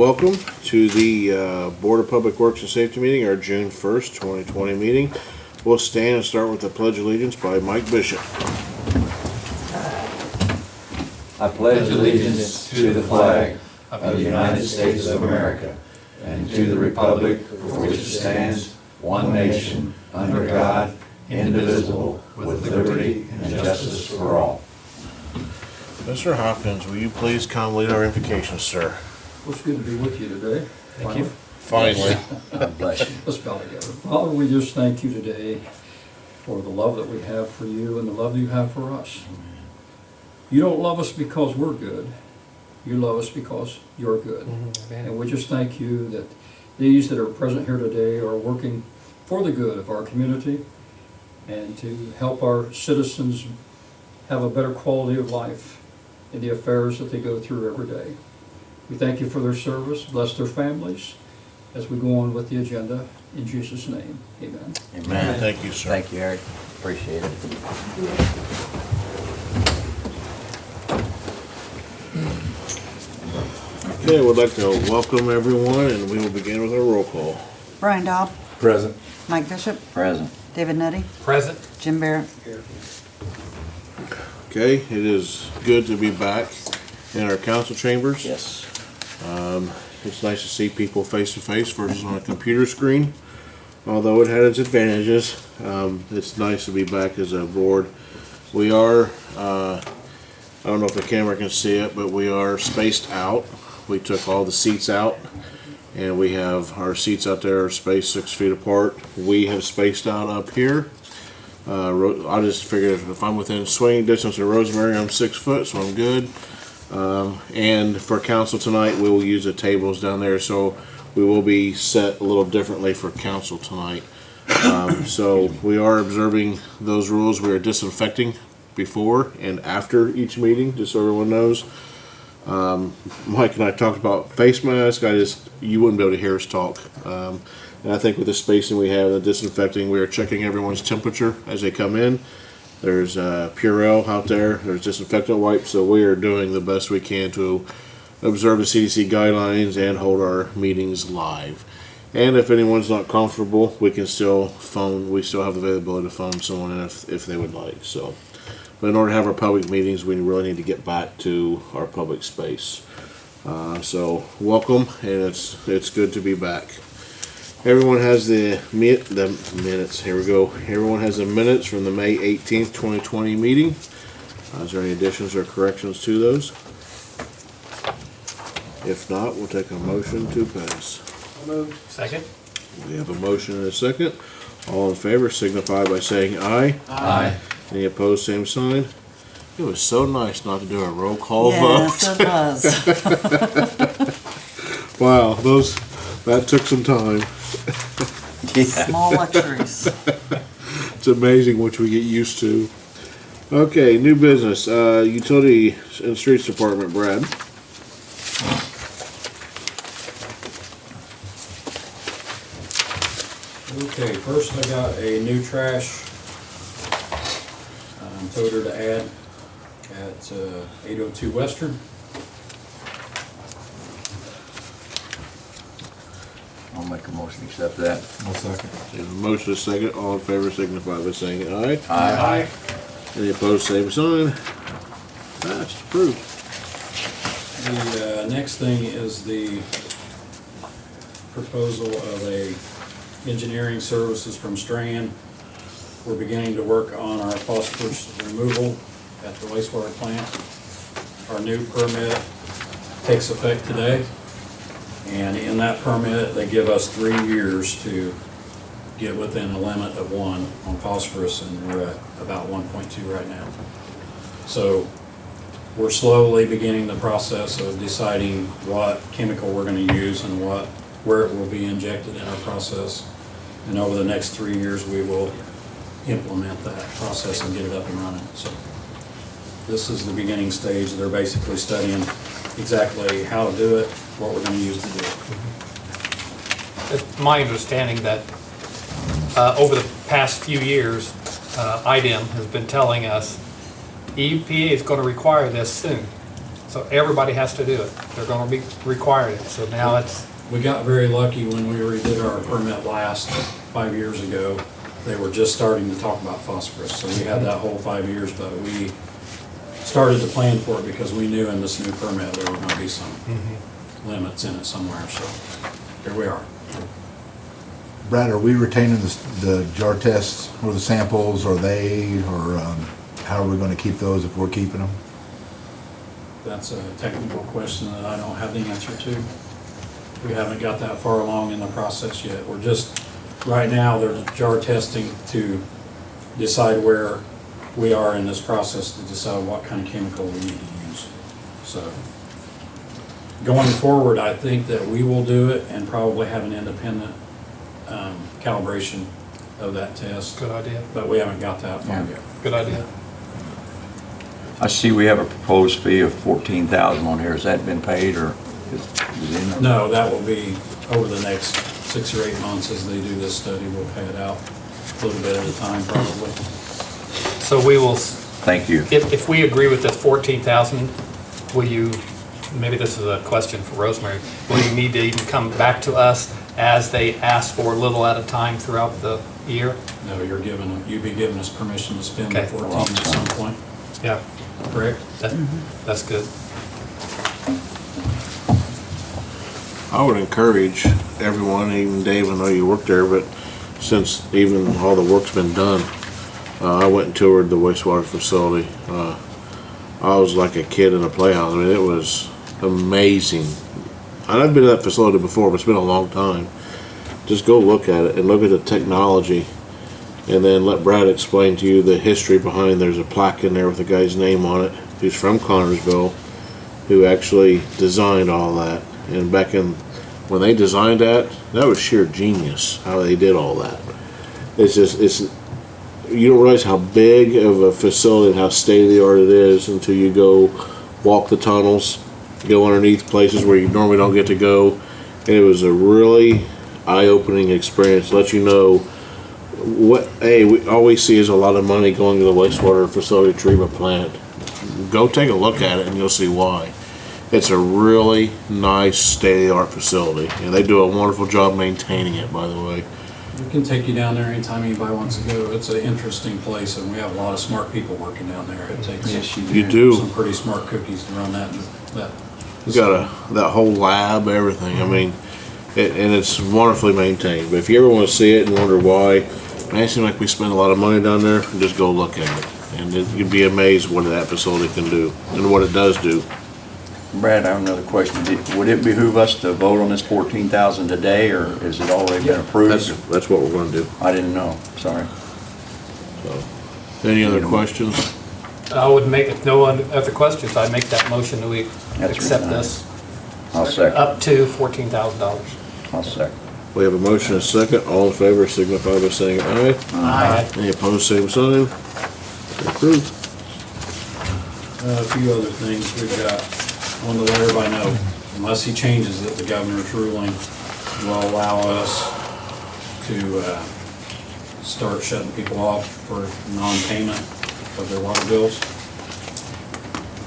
welcome to the Board of Public Works and Safety meeting, our June 1st, 2020 meeting. We'll stand and start with the Pledge of Allegiance by Mike Bishop. I pledge allegiance to the flag of the United States of America and to the republic for which it stands, one nation, under God, indivisible, with liberty and justice for all. Mr. Hopkins, will you please come lead our invocation, sir? Well, it's good to be with you today. Thank you. Finally. God bless you. Let's bow together. Father, we just thank you today for the love that we have for you and the love that you have for us. You don't love us because we're good. You love us because you're good. And we just thank you that these that are present here today are working for the good of our community and to help our citizens have a better quality of life in the affairs that they go through every day. We thank you for their service. Bless their families as we go on with the agenda. In Jesus' name, amen. Amen. Thank you, sir. Thank you, Eric. Appreciate it. Okay, we'd like to welcome everyone, and we will begin with our roll call. Brian Daub, Present. Mike Bishop, Present. David Nutty, Present. Jim Barrett. Okay, it is good to be back in our council chambers. Yes. It's nice to see people face to face versus on a computer screen. Although it had its advantages, it's nice to be back as a board. We are, I don't know if the camera can see it, but we are spaced out. We took all the seats out, and we have our seats out there are spaced 6 feet apart. We have spaced out up here. I just figured if I'm within swinging distance of Rosemary, I'm 6 foot, so I'm good. And for council tonight, we will use the tables down there, so we will be set a little differently for council tonight. So we are observing those rules. We are disinfecting before and after each meeting, just so everyone knows. Mike and I talked about face mask. You wouldn't be able to hear us talk. And I think with the spacing we have, the disinfecting, we are checking everyone's temperature as they come in. There's Purell out there. There's disinfectant wipes. So we are doing the best we can to observe the CDC guidelines and hold our meetings live. And if anyone's not comfortable, we can still phone. We still have the availability to phone someone in if they would like. So, but in order to have our public meetings, we really need to get back to our public space. So welcome, and it's good to be back. Everyone has the minutes. Here we go. Everyone has the minutes from the May 18th, 2020 meeting. Is there any additions or corrections to those? If not, we'll take a motion to pass. Second. We have a motion and a second. All in favor signify by saying aye. Aye. Any opposed, same sign. It was so nice not to do a roll call vote. Yes, it was. Wow, that took some time. Small luxuries. It's amazing what we get used to. Okay, new business. Utility and Streets Department, Brad. Okay, first I got a new trash toter to add at 802 Western. I'll make a motion to accept that. I'll second. There's a motion and a second. All in favor signify by saying aye. Aye. Any opposed, same sign. Passed. Approved. The next thing is the proposal of a engineering services from Strand. We're beginning to work on our phosphorus removal at the wastewater plant. Our new permit takes effect today, and in that permit they give us 3 years to get within a limit of 1 on phosphorus, and we're at about 1.2 right now. So we're slowly beginning the process of deciding what chemical we're going to use and where it will be injected in our process. And over the next 3 years, we will implement that process and get it up and running. So this is the beginning stage. They're basically studying exactly how to do it, what we're going to use to do it. It's my understanding that over the past few years, IDEM has been telling us EPA is going to require this soon. So everybody has to do it. They're gonna be required it. So now it's, We got very lucky when we redid our permit last 5 years ago. They were just starting to talk about phosphorus, so we had that whole 5 years, but we started to plan for it because we knew in this new permit there were gonna be some limits in it somewhere, so here we are. Brad, are we retaining the jar tests or the samples, or how are we gonna keep those if we're keeping them? That's a technical question that I don't have the answer to. We haven't got that far along in the process yet. We're just, right now, they're jar testing to decide where we are in this process to decide what kind of chemical we need to use. So, going forward, I think that we will do it and probably have an independent calibration of that test, good idea, but we haven't got that far yet. good idea. I see we have a proposed fee of $14,000 on here. Has that been paid or is it in there? No, that will be over the next 6 or 8 months as they do this study. We'll pay it out a little bit at a time probably. So we will, Thank you. if we agree with this 14,000, will you, maybe this is a question for Rosemary, will you need to even come back to us as they ask for a little at a time throughout the year? No, you'd be giving us permission to spend the Okay. 14 at some point, Yeah, correct? that's good. I would encourage everyone, even Dave, I know you work there, but since even all the work's been done, I went and toured the wastewater facility. I was like a kid in a playhouse. I mean, it was amazing. I've been to that facility before, but it's been a long time. Just go look at it and look at the technology, and then let Brad explain to you the history behind. There's a plaque in there with the guy's name on it, who's from Connersville, who actually designed all that. And back in when they designed that was sheer genius how they did all that. It's you don't realize how big of a facility and how state of the art it is until you go walk the tunnels, go underneath places where you normally don't get to go. And it was a really eye-opening experience. Let you know what we always see is a lot of money going to the wastewater facility treatment plant. Go take a look at it and you'll see why. It's a really nice state-of-the-art facility, and they do a wonderful job maintaining it, by the way. We can take you down there anytime anybody wants to go. It's an interesting place, and we have a lot of smart people working down there. It takes You do. some pretty smart cookies to run that. You got that whole lab, everything. I mean, and it's wonderfully maintained. But if you ever want to see it and wonder why, man, it seems like we spend a lot of money down there. Just go look at it, and you'd be amazed what that facility can do and what it does do. Brad, I have another question. Would it behoove us to vote on this $14,000 today, or has it already been approved? That's what we're going to do. I didn't know, sorry. So, any other questions? I would make, if no other questions, I'd make that motion that we That's accept really this I'll second. up to $14,000. I'll second. We have a motion and a second. All in favor signify by saying aye. Aye. Any opposed, same sign. Approved. A few other things we've got. I want to let everybody know, unless he changes it, the governor's ruling will allow us to start shutting people off for non-payment of their water bills.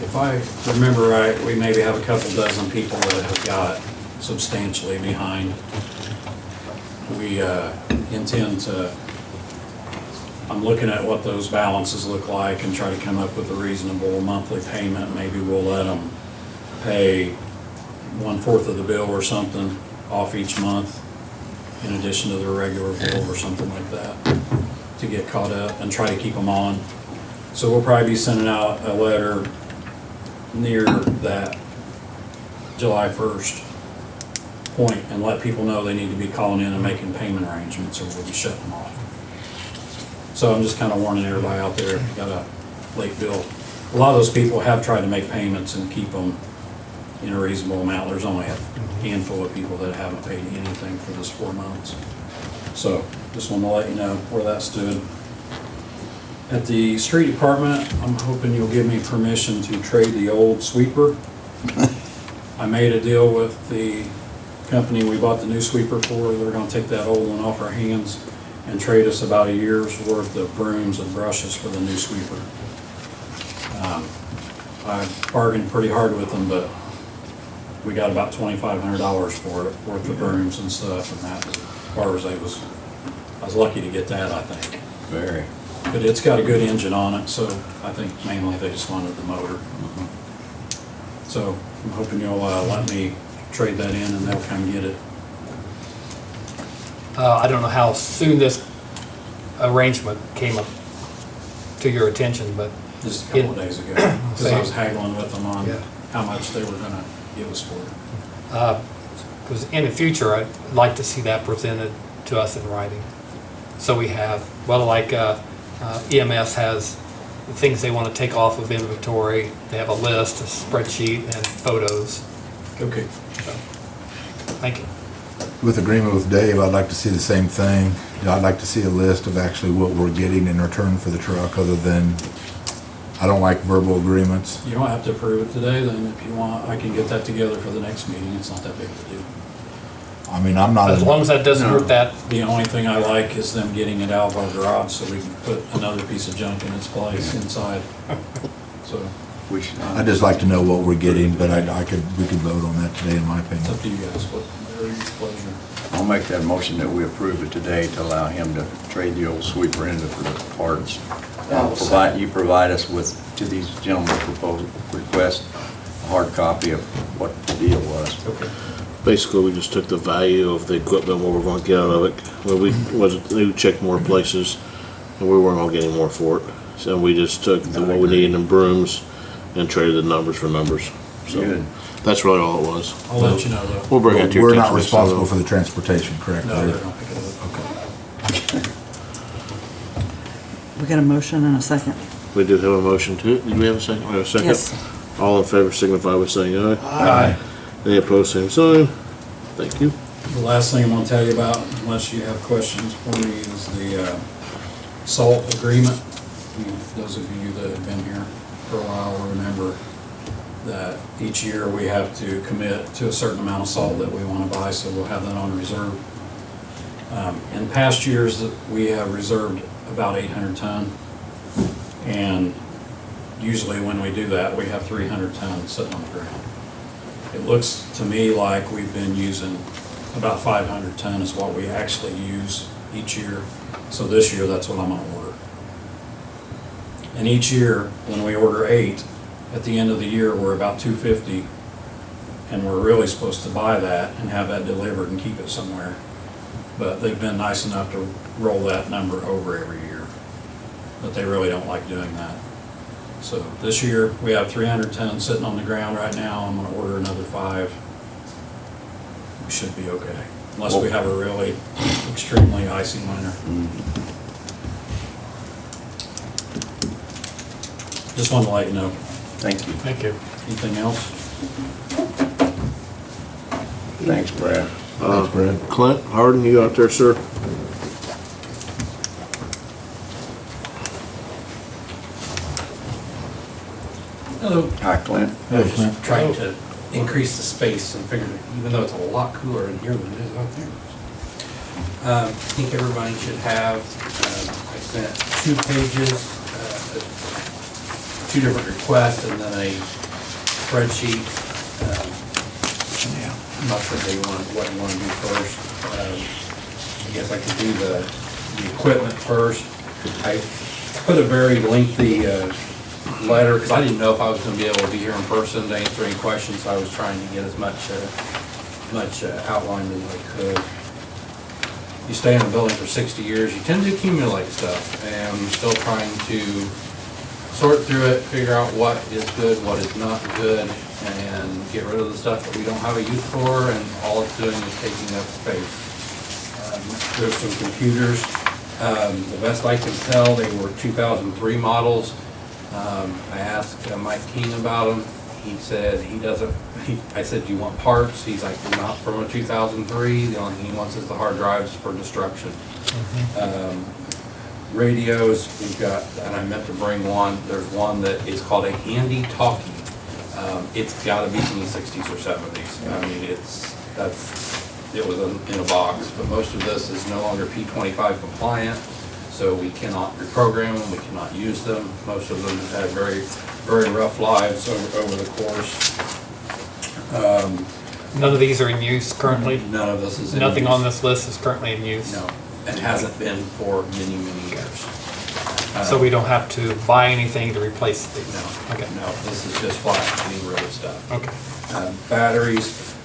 If I remember right, we maybe have a couple dozen people that have got substantially behind. We intend to, I'm looking at what those balances look like and try to come up with a reasonable monthly payment. Maybe we'll let them pay 1/4 of the bill or something off each month in addition to their regular bill or something like that to get caught up and try to keep them on. So we'll probably be sending out a letter near that July 1st point and let people know they need to be calling in and making payment arrangements or we'll be shutting them off. So I'm just kind of warning everybody out there, if you got a late bill. A lot of those people have tried to make payments and keep them in a reasonable amount. There's only a handful of people that haven't paid anything for this 4 months. So just want to let you know where that stood. At the street department, I'm hoping you'll give me permission to trade the old sweeper. I made a deal with the company we bought the new sweeper for. They're going to take that old one off our hands and trade us about a year's worth of brooms and brushes for the new sweeper. I bargained pretty hard with them, but we got about $2,500 for it, worth of brooms and stuff, and that was as far as I was lucky to get that, I think. Very. But it's got a good engine on it, so I think mainly they just wanted the motor. So I'm hoping you'll let me trade that in and they'll come get it. I don't know how soon this arrangement came up to your attention, but Just a couple of days ago, because I was haggling with them on Yeah. how much they were gonna give us for it. because in the future, I'd like to see that presented to us in writing. So we have, well, like EMS has the things they want to take off of inventory. They have a list, a spreadsheet, and photos. Okay. So, thank you. With agreement with Dave, I'd like to see the same thing. I'd like to see a list of actually what we're getting in return for the truck, other than, I don't like verbal agreements. You don't have to approve it today, then if you want, I can get that together for the next meeting. It's not that big to do. I mean, I'm not. As long as that doesn't hurt that, The only thing I like is them getting it out of our garage so we can put another piece of junk in its place inside. So We should. I'd just like to know what we're getting, but we could vote on that today, in my it's opinion. up to you guys, whatever your pleasure. I'll make that motion that we approve it today to allow him to trade the old sweeper in for the parts. You provide us with, to these gentlemen's proposal request, a hard copy of what the deal was. Okay. Basically, we just took the value of the equipment, what we're gonna get out of it. Well, we checked more places, and we weren't gonna get any more for it. So we just took what we needed in brooms and traded the numbers for numbers. So Good. that's really all it was. I'll let you know though. We'll bring it to your We're attention. not responsible for the transportation, correct? No, Larry? they're not picking it up. We got a motion and a second. We did have a motion to it. Did we have a second? We have a second? Yes. All in favor signify by saying aye. Aye. Any opposed, same sign. Thank you. The last thing I'm gonna tell you about, unless you have questions for me, is the salt agreement. Those of you that have been here for a while will remember that each year we have to commit to a certain amount of salt that we wanna buy, so we'll have that on reserve. In past years, we have reserved about 800 ton, and usually when we do that, we have 300 tons sitting on the ground. It looks to me like we've been using about 500 ton is what we actually use each year. So this year, that's what I'm gonna order. And each year, when we order 8, at the end of the year, we're about 250, and we're really supposed to buy that and have that delivered and keep it somewhere. But they've been nice enough to roll that number over every year. But they really don't like doing that. So this year, we have 300 tons sitting on the ground right now. I'm gonna order another 5. We should be okay, unless we have a really extremely icy winter. Just wanted to let you know. Thank you. thank you. Anything else? Thanks, Brad. Thanks, Brad. Clint Harden, you out there, sir? Hello. Hi, Clint. I was just trying to increase the space and figured, even though it's a lot cooler in here than it is out there. I think everybody should have, I sent 2 pages, 2 different requests, and then a spreadsheet. I'm not sure what you want to do first. I guess I could do the equipment first. I put a very lengthy letter, because I didn't know if I was going to be able to be here in person to answer any questions, so I was trying to get as much outlined as I could. You stay in a building for 60 years, you tend to accumulate stuff, and I'm still trying to sort through it, figure out what is good, what is not good, and get rid of the stuff that we don't have a use for, and all it's doing is taking up space. There's some computers. The best I can tell, they were 2003 models. I asked Mike King about them. He said he doesn't, I said, do you want parts? He's like, not from a 2003. The only thing he wants is the hard drives for destruction. Radios, we've got, and I meant to bring one. There's one that is called a handy talkie. It's got to be from the 60s or 70s. I mean, it was in a box, but most of this is no longer P25 compliant. So we cannot reprogram them, we cannot use them. Most of them have very very rough lives over the course. None of these are in use currently? None of this is in Nothing use. on this list is currently in use? No, and hasn't been for many, many years. So we don't have to buy anything to replace these? No, Okay. no, this is just flat, getting rid of stuff. Okay. Batteries,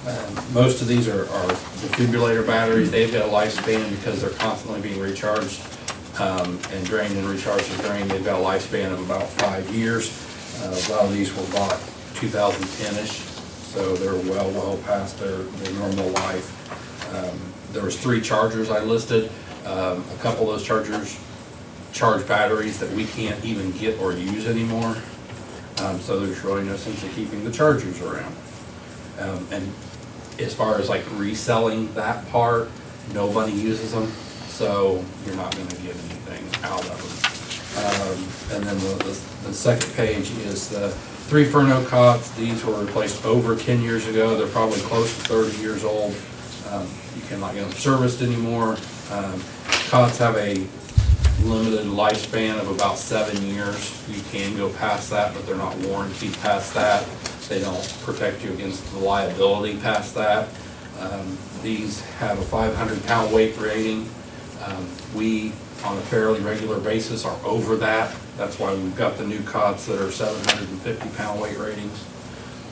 most of these are defibrillator batteries. They've got a lifespan because they're constantly being recharged and drained and recharged and drained. They've got a lifespan of about 5 years. A lot of these were bought 2010-ish, so they're well past their normal life. There was 3 chargers I listed. A couple of those chargers charge batteries that we can't even get or use anymore. So there's really no sense of keeping the chargers around. And as far as like reselling that part, nobody uses them, so you're not gonna get anything out of them. And then the second page is the 3 Furno cots. These were replaced over 10 years ago. They're probably close to 30 years old. You cannot get them serviced anymore. Cots have a limited lifespan of about 7 years. You can go past that, but they're not warranted past that. They don't protect you against the liability past that. These have a 500-pound weight rating. We, on a fairly regular basis, are over that. That's why we've got the new cots that are 750-pound weight ratings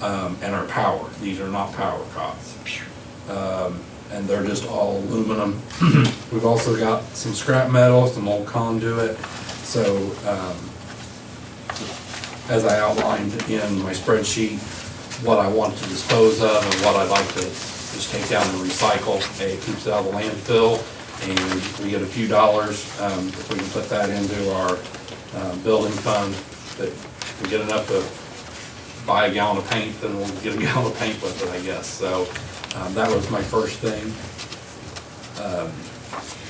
and are power. These are not power cots. And they're just all aluminum. We've also got some scrap metal, some old conduit. So as I outlined in my spreadsheet, what I want to dispose of and what I'd like to just take down and recycle. It keeps it out of the landfill, and we get a few dollars if we can put that into our building fund. That if we get enough to buy a gallon of paint, then we'll get a gallon of paint with it, I guess. So that was my first thing.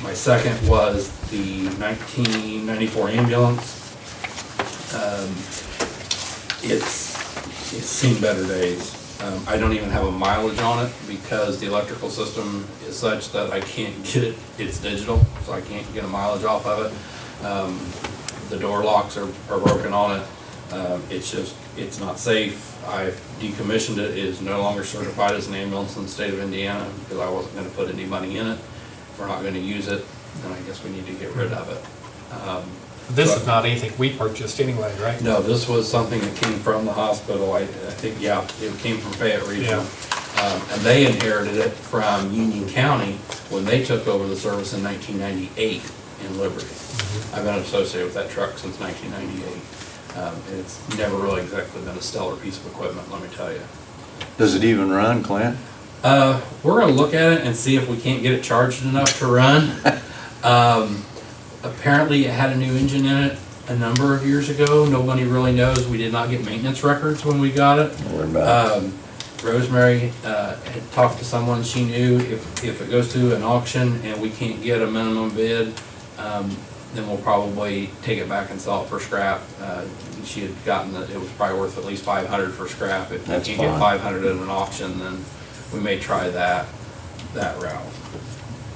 My second was the 1994 ambulance. It's seen better days. I don't even have a mileage on it because the electrical system is such that I can't get it. It's digital, so I can't get a mileage off of it. The door locks are broken on it. It's not safe. I've decommissioned it. It is no longer certified as an ambulance in the state of Indiana because I wasn't going to put any money in it. If we're not going to use it, then I guess we need to get rid of it. This is not anything we purchased anyway, right? No, this was something that came from the hospital. I think, yeah, it came from Fayette Regional. And they inherited it from Union County when they took over the service in 1998 in Liberty. I've been associated with that truck since 1998. And it's never really exactly been a stellar piece of equipment, let me tell you. Does it even run, Clint? We're gonna look at it and see if we can't get it charged enough to run. Apparently it had a new engine in it a number of years ago. Nobody really knows. We did not get maintenance records when we got it. Don't worry about it. Rosemary had talked to someone she knew. If it goes to an auction and we can't get a minimum bid, then we'll probably take it back and sell it for scrap. She had gotten that it was probably worth at least $500 for scrap. If we That's can't get fine. $500 at an auction, then we may try that route.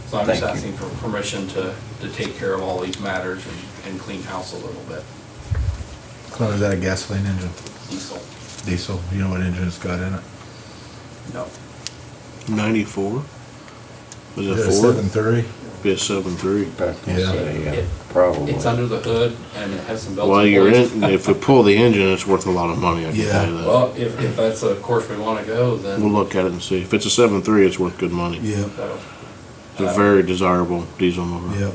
So I'm just Thank you. asking for permission to take care of all these matters and clean house a little bit. Clint, is that a gasoline engine? Diesel, Diesel? You know what engine it's got in it? no. 94? Was Is it it a Ford? 7.3? Be a 7.3. That's gonna Yeah. say, It- probably. It's under the hood and it has some belts While and you're bullets. in, if we pull the engine, it's worth a lot of money, I can Yeah. tell you that. Well, if that's a course we wanna go, We'll then, look at it and see. If it's a 7.3, it's worth good money. Yeah, It's a very desirable diesel motor. yeah.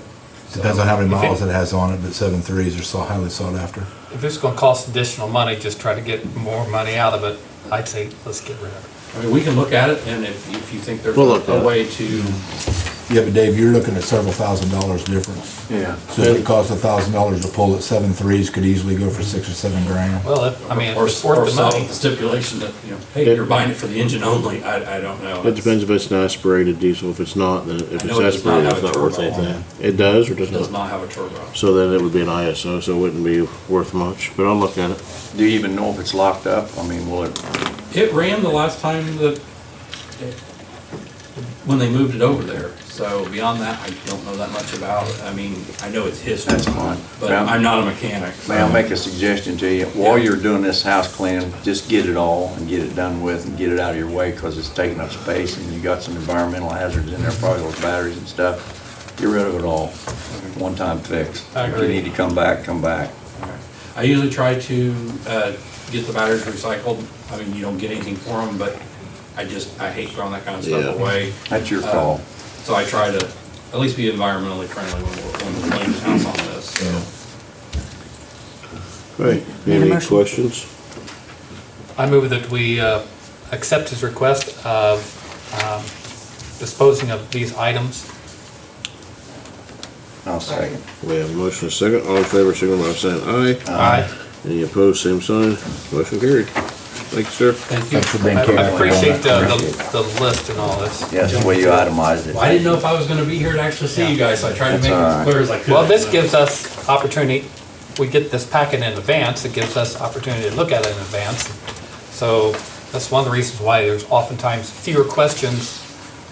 Depends on how many If it- miles it has on it, but 7.3s are so highly sought after. If it's gonna cost additional money, just try to get more money out of it, I'd say let's get rid of it. I mean, we can look at it and if you think there's We'll look a at it. way to, Yeah, but Dave, you're looking at several $1,000s difference. Yeah. So if it costs $1,000 to pull it, 7.3s could easily go for $6 or $7 grand. Well, I mean, or it's worth the sell money. with the stipulation that, hey, you're buying it for the engine only, I don't know. It depends if it's an aspirated diesel. If it's not, then if I it's know it does not aspirated, have it's a not worth turbo on anything. It does or It does does not? not have a turbo. So then it would be an ISO, so it wouldn't be worth much, but I'll look at it. Do you even know if it's locked up? I mean, will it, It ran the last time that, when they moved it over there, So beyond that, I don't know that much about it. I mean, I know it's history. That's fine. But Well, I'm not a mechanic. so- May I make a suggestion to you? While you're doing this house cleaning, just get it all and get it done with and get it out of your way because it's taking up space and you got some environmental hazards in there, probably those batteries and stuff. Get rid of it all. One-time fix. I If agree. you need to come back, come back. I usually try to get the batteries recycled. I mean, you don't get anything for them, but I hate throwing that kind of stuff Yeah. away. That's your call. So I try to at least be environmentally friendly when we're cleaning the house on this, so. Right, Need a any motion? questions? I move that we accept his request of disposing of these items. I'll second. We have a motion and a second. All in favor, signal by saying aye. Aye. Any opposed, same sign. Motion carried. Thank you, sir. Thank you. Thanks for being I careful. appreciate the list and all this. Yes, the way you itemized it. Well, I didn't know if I was gonna be here to actually see you guys, so I tried to make it That's all as right. clear as I could. Well, this gives us opportunity, we get this packet in advance, it gives us opportunity to look at it in advance. So that's one of the reasons why there's oftentimes fewer questions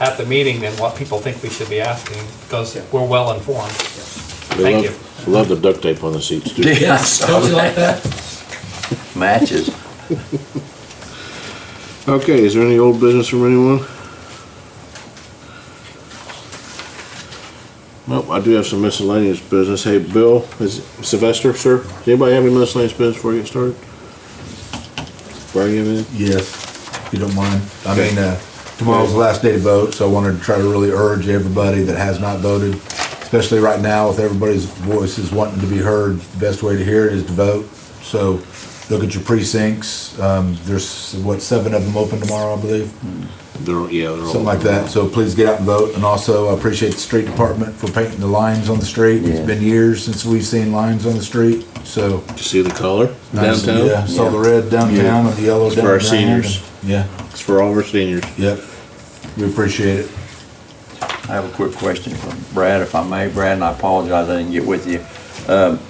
at the meeting than what people think we should be asking, because we're well informed. We Thank love- you. Love the duct tape on the seats too. Yes, don't you like that? Matches. Okay, is there any old business from anyone? Nope, I do have some miscellaneous business. Hey, Bill, is Sylvester, sir? Does anybody have any miscellaneous business before you get started? Brian, you have anything? Yes, if you don't mind. I mean, tomorrow's the last day to vote, so I wanted to try to really urge everybody that has not voted, especially right now with everybody's voices wanting to be heard, the best way to hear it is to vote. So look at your precincts. There's, what, 7 of them open tomorrow, I believe? They're all. Something like that. So please get out and vote. And also, I appreciate the street department for painting the lines on the street. It's Yeah. been years since we've seen lines on the street, so. Did you see the color nice. downtown? Yeah, saw the red downtown and the yellow It's down for our Grand. seniors. Yeah, It's for all of our seniors. yep. We appreciate it. I have a quick question from Brad, if I may. Brad, and I apologize, I didn't get with you.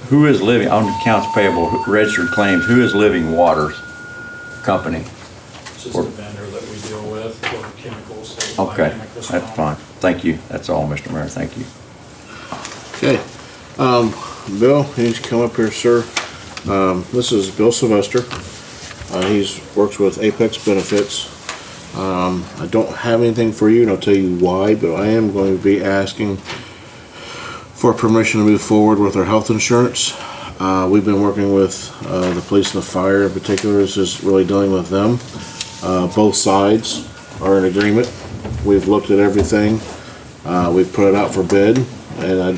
Who is living, on accounts payable, registered claims, who is Living Waters Company? It's just a vendor that we deal with for chemicals. so we buy Okay, chemicals from that's them. fine. Thank you. That's all, Mr. Mayor. Thank you. Okay, Bill, you need to come up here, sir. This is Bill Sylvester. He's works with Apex Benefits. I don't have anything for you, and I'll tell you why, but I am going to be asking for permission to move forward with our health insurance. We've been working with the police and the fire in particular. This is really dealing with them. Both sides are in agreement. We've looked at everything. We've put it out for bid, and I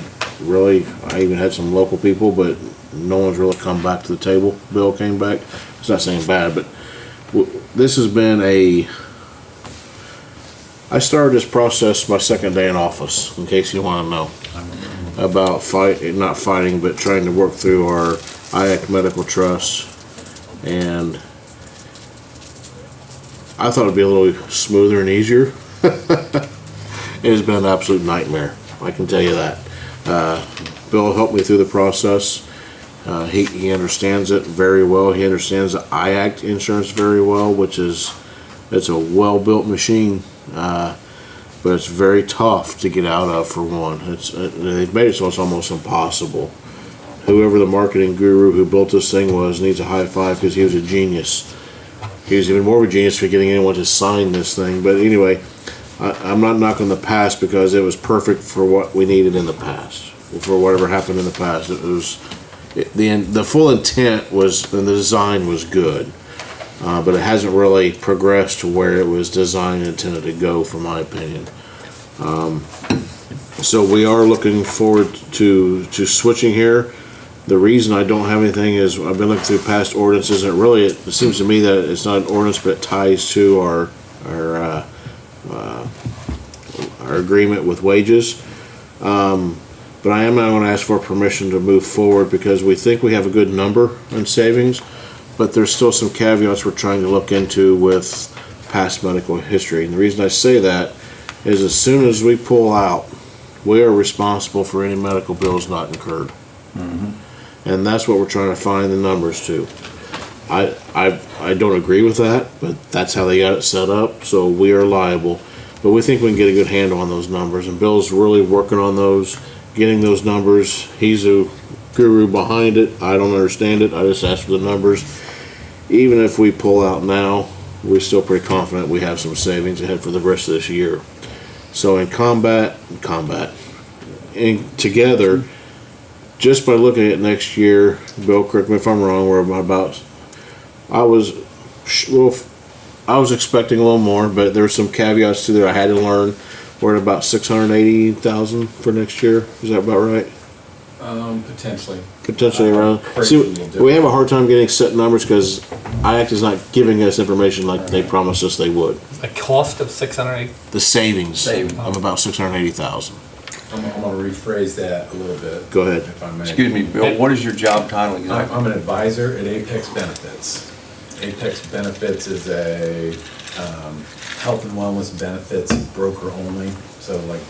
even had some local people, but no one's really come back to the table. Bill came back. It's not saying bad, but this has been I started this process my second day in office, in case you want to know, about not fighting, but trying to work through our IAC Medical Trust, and I thought it'd be a little smoother and easier. It has been an absolute nightmare, I can tell you that. Bill helped me through the process. He understands it very well. He understands the IAC insurance very well, it's a well-built machine, but it's very tough to get out of, for one. They've made it so it's almost impossible. Whoever the marketing guru who built this thing needs a high five, because he was a genius. He was even more of a genius for getting anyone to sign this thing. But anyway, I'm not knocking the past, because it was perfect for what we needed in the past, for whatever happened in the past. The full intent was, and the design was good. But it hasn't really progressed to where it was designed and intended to go, from my opinion. So we are looking forward to switching here. The reason I don't have anything is I've been looking through past ordinances, and it seems to me that it's not an ordinance, but it ties to our agreement with wages. But I am not going to ask for permission to move forward, because we think we have a good number in savings. But there's still some caveats we're trying to look into with past medical history. And the reason I say that is, as soon as we pull out, we are responsible for any medical bills not incurred. And that's what we're trying to find the numbers to. I don't agree with that, but that's how they got it set up, so we are liable. but we think we can get a good handle on those numbers, and Bill's really working on those, getting those numbers. He's a guru behind it. I don't understand it. I just ask for the numbers. Even if we pull out now, we're still pretty confident we have some savings ahead for the rest of this year. So in together, just by looking at next year, Bill, correct me if I'm wrong, we're about, I was expecting a little more, but there's some caveats to that I had to learn. We're at about 680,000 for next year. Is that about right? Potentially. Potentially around. Correct. See, we have a hard time getting set numbers because IAC is not giving us information like they promised us they would. A cost of 680. The savings of about 680,000. I'm gonna rephrase that a little bit. Go ahead. If I may. Excuse me, Bill, what is your job title exactly? I'm an advisor at Apex Benefits. Apex Benefits is a health and wellness benefits broker only. So like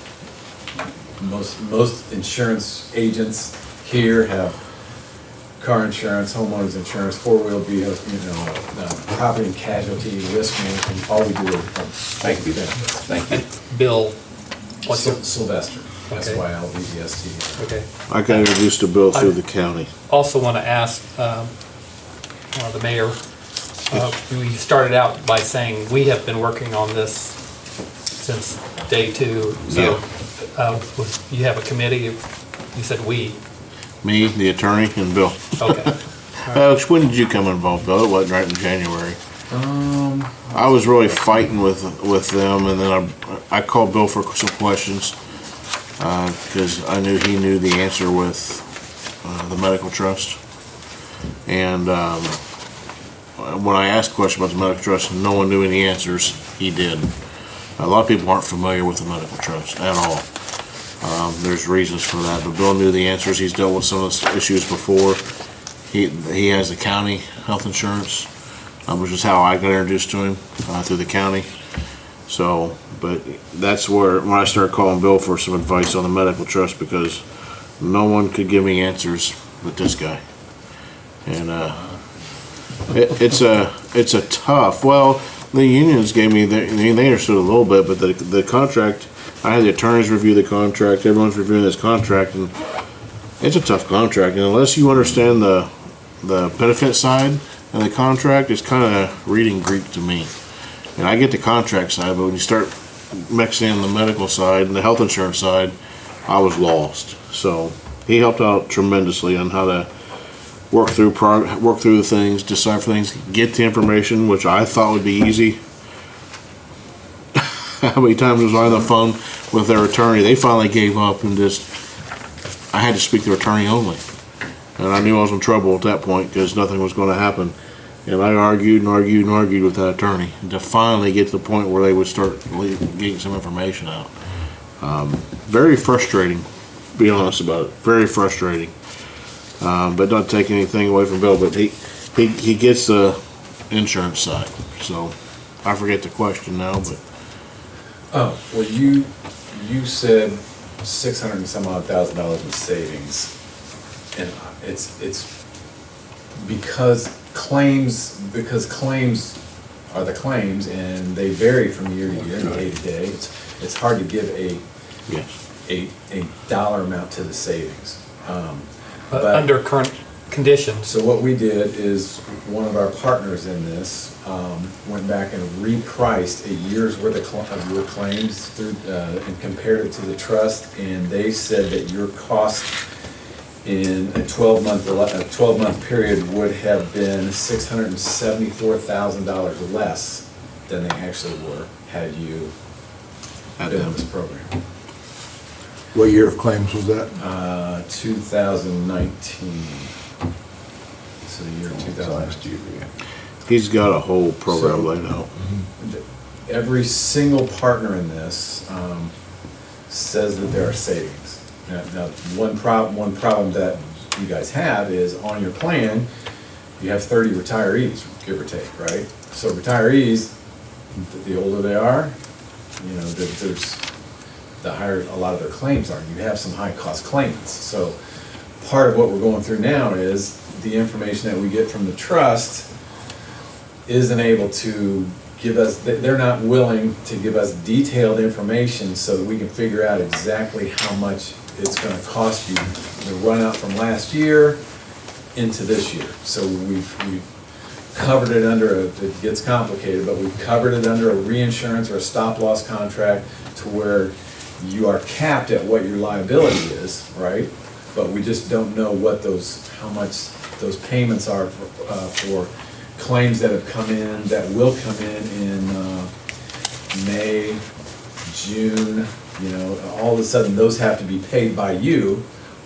most insurance agents here have car insurance, homeowners insurance, four-wheel vehicles, property and casualty, risk management. All we do is Thank you. benefits. Thank you. Bill, what's your, Sylvester, Okay. S-Y-L-V-E-S-T. okay. I got introduced to Bill through the county. Also want to ask the mayor, we started out by saying we have been working on this since day 2. So you have a committee, you said we. Me, the attorney, and Bill. Okay. When did you come involved, Bill? It wasn't right in January. I was really fighting with them, and then I called Bill for some questions because I knew he knew the answer with the medical trust. And when I asked a question about the medical trust, and no one knew any answers. He did. A lot of people aren't familiar with the medical trust at all. There's reasons for that, but Bill knew the answers. He's dealt with some of the issues before. He has the county health insurance, which is how I got introduced to him through the county. So, but that's where when I started calling Bill for some advice on the medical trust because no one could give me answers but this guy. And it's a tough. Well, the unions gave me they understood a little bit, but the contract. I had the attorneys review the contract. Everyone's reviewing this contract, and it's a tough contract. And unless you understand the benefit side of the contract, it's kind of reading Greek to me. And I get the contract side, but when you start mixing in the medical side and the health insurance side, I was lost. So he helped out tremendously on how to work through the things, decipher things, get the information, which I thought would be easy. How many times was I on the phone with their attorney? They finally gave up and I had to speak to their attorney only. And I knew I was in trouble at that point because nothing was going to happen. And I argued and argued and argued with that attorney to finally get to the point where they would start getting some information out. Very frustrating, to be honest about it. Very frustrating. But not taking anything away from Bill, but he gets the insurance side. So I forget the question now, but. Oh, well, you said $600 and some odd thousand in savings, and it's because claims are the claims, and they vary from year to year and day to day. It's hard to give a dollar amount to the savings. But under current conditions. So what we did is one of our partners in this went back and repriced a year's worth of your claims through and compared it to the trust, and they said that your cost in a 12-month period would have been $674,000 less than they actually were had you been in this program. What year of claims was that? 2019. So the year 2019. He's got a whole program laid out. Every single partner in this says that there are savings. Now, one problem that you guys have is on your plan, you have 30 retirees, give or take, right? So retirees, the older they are, there's the higher a lot of their claims are. You have some high cost claimants. So part of what we're going through now is the information that we get from the trust isn't able to give us, they're not willing to give us detailed information so that we can figure out exactly how much it's gonna cost you to run out from last year into this year. So we've covered it under it gets complicated, but we've covered it under a reinsurance or a stop-loss contract to where you are capped at what your liability is, right? But we just don't know what how much those payments are for claims that have come in, that will come in May, June, you know, all of a sudden those have to be paid by you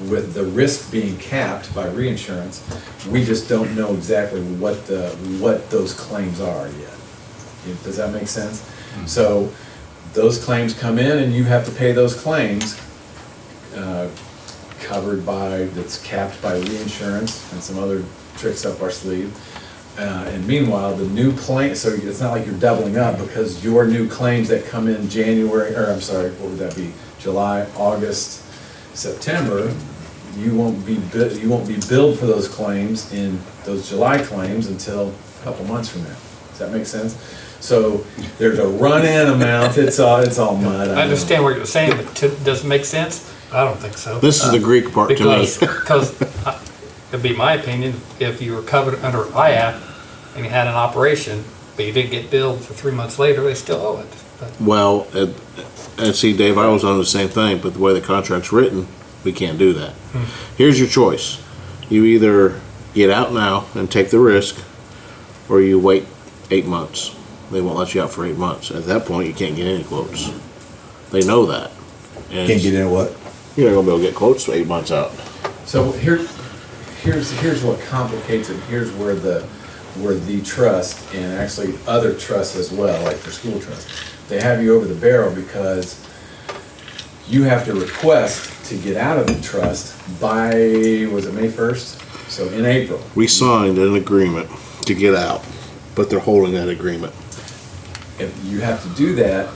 with the risk being capped by reinsurance. We just don't know exactly what those claims are yet. Does that make sense? So those claims come in and you have to pay those claims covered by, that's capped by reinsurance and some other tricks up our sleeve. And meanwhile, the new claim, so it's not like you're doubling up because your new claims that come in January, or I'm sorry, what would that be? July, August, September, you won't be billed for those claims in those July claims until a couple months from now. Does that make sense? So there's a run-in amount. It's all mud. I understand what you're saying, but does it make sense? I don't think so. This is the Greek part to me. Because it'd be my opinion, if you were covered under IAP and you had an operation, but you didn't get billed for 3 months later, they still owe it. But Well, and see, Dave, I was on the same thing, but the way the contract's written, we can't do that. Here's your choice. You either get out now and take the risk, or you wait 8 months. They won't let you out for 8 months. At that point, you can't get any quotes. They know that. And Can't get in what? you're not gonna be able to get quotes for 8 months out. So here's what complicates it. Here's where the trust, and actually other trusts as well, like for school trusts, they have you over the barrel because you have to request to get out of the trust by, was it May 1st? So in April. We signed an agreement to get out, but they're holding that agreement. If you have to do that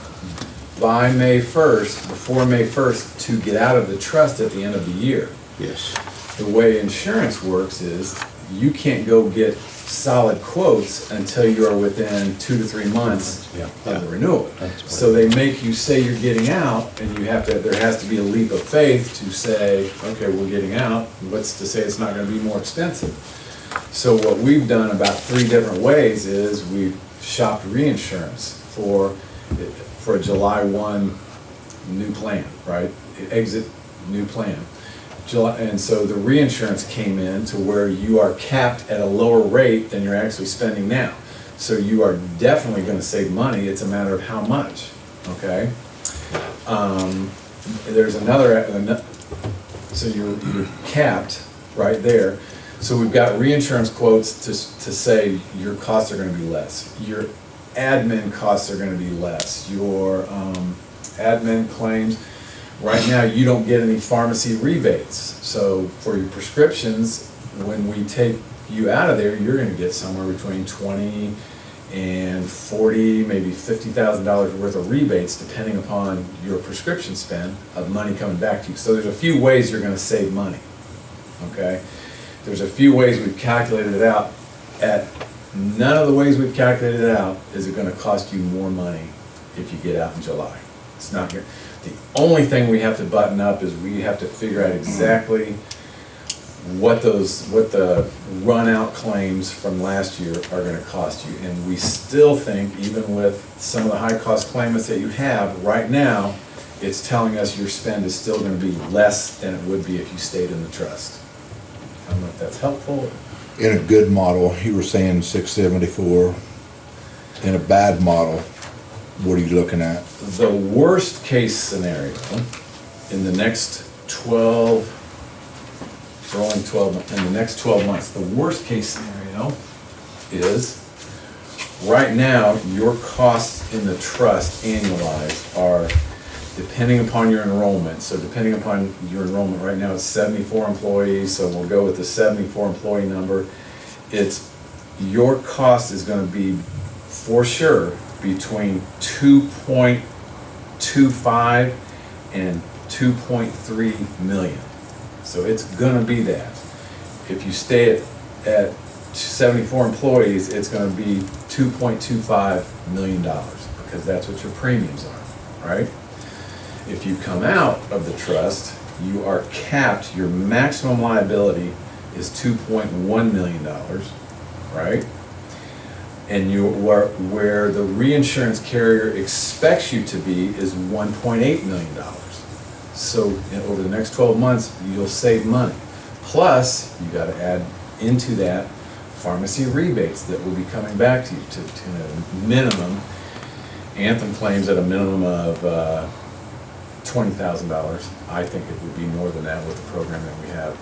by May 1st, before May 1st, to get out of the trust at the end of the year. Yes. The way insurance works is you can't go get solid quotes until you are within 2 to 3 months of the renewal. So they make you say you're getting out, and there has to be a leap of faith to say, okay, we're getting out. What's to say it's not going to be more expensive? So what we've done about 3 different ways is we've shopped reinsurance for a July 1 new plan, right? Exit new plan. And so the reinsurance came in to where you are capped at a lower rate than you're actually spending now. So you are definitely going to save money. It's a matter of how much, okay? There's another, so you're capped right there. So we've got reinsurance quotes to say your costs are going to be less. Your admin costs are going to be less. Your admin claims, right now you don't get any pharmacy rebates. So for your prescriptions, when we take you out of there, you're going to get somewhere between $20 and $40, maybe $50,000 worth of rebates, depending upon your prescription spend of money coming back to you. So there's a few ways you're going to save money, okay? There's a few ways we've calculated it out. At none of the ways we've calculated it out is it going to cost you more money if you get out in July. It's not here. The only thing we have to button up is we have to figure out exactly what the run out claims from last year are going to cost you. And we still think, even with some of the high cost claimants that you have right now, it's telling us your spend is still going to be less than it would be if you stayed in the trust. I don't know if that's helpful. In a good model, you were saying 674. In a bad model, what are you looking at? The worst case scenario in the next 12, for only 12, in the next 12 months, the worst case scenario is right now your costs in the trust annualized are, depending upon your enrollment. So depending upon your enrollment, right now it's 74 employees, so we'll go with the 74 employee number. Your cost is going to be, for sure, between 2.25 and 2.3 million. So it's going to be that. If you stay at 74 employees, it's gonna be $2.25 million, because that's what your premiums are, right? If you come out of the trust, you are capped, your maximum liability is $2.1 million, right? And where the reinsurance carrier expects you to be is $1.8 million. So over the next 12 months, you'll save money. Plus, you gotta add into that pharmacy rebates that will be coming back to you to a minimum. Anthem claims at a minimum of $20,000. I think it would be more than that with the program that we have.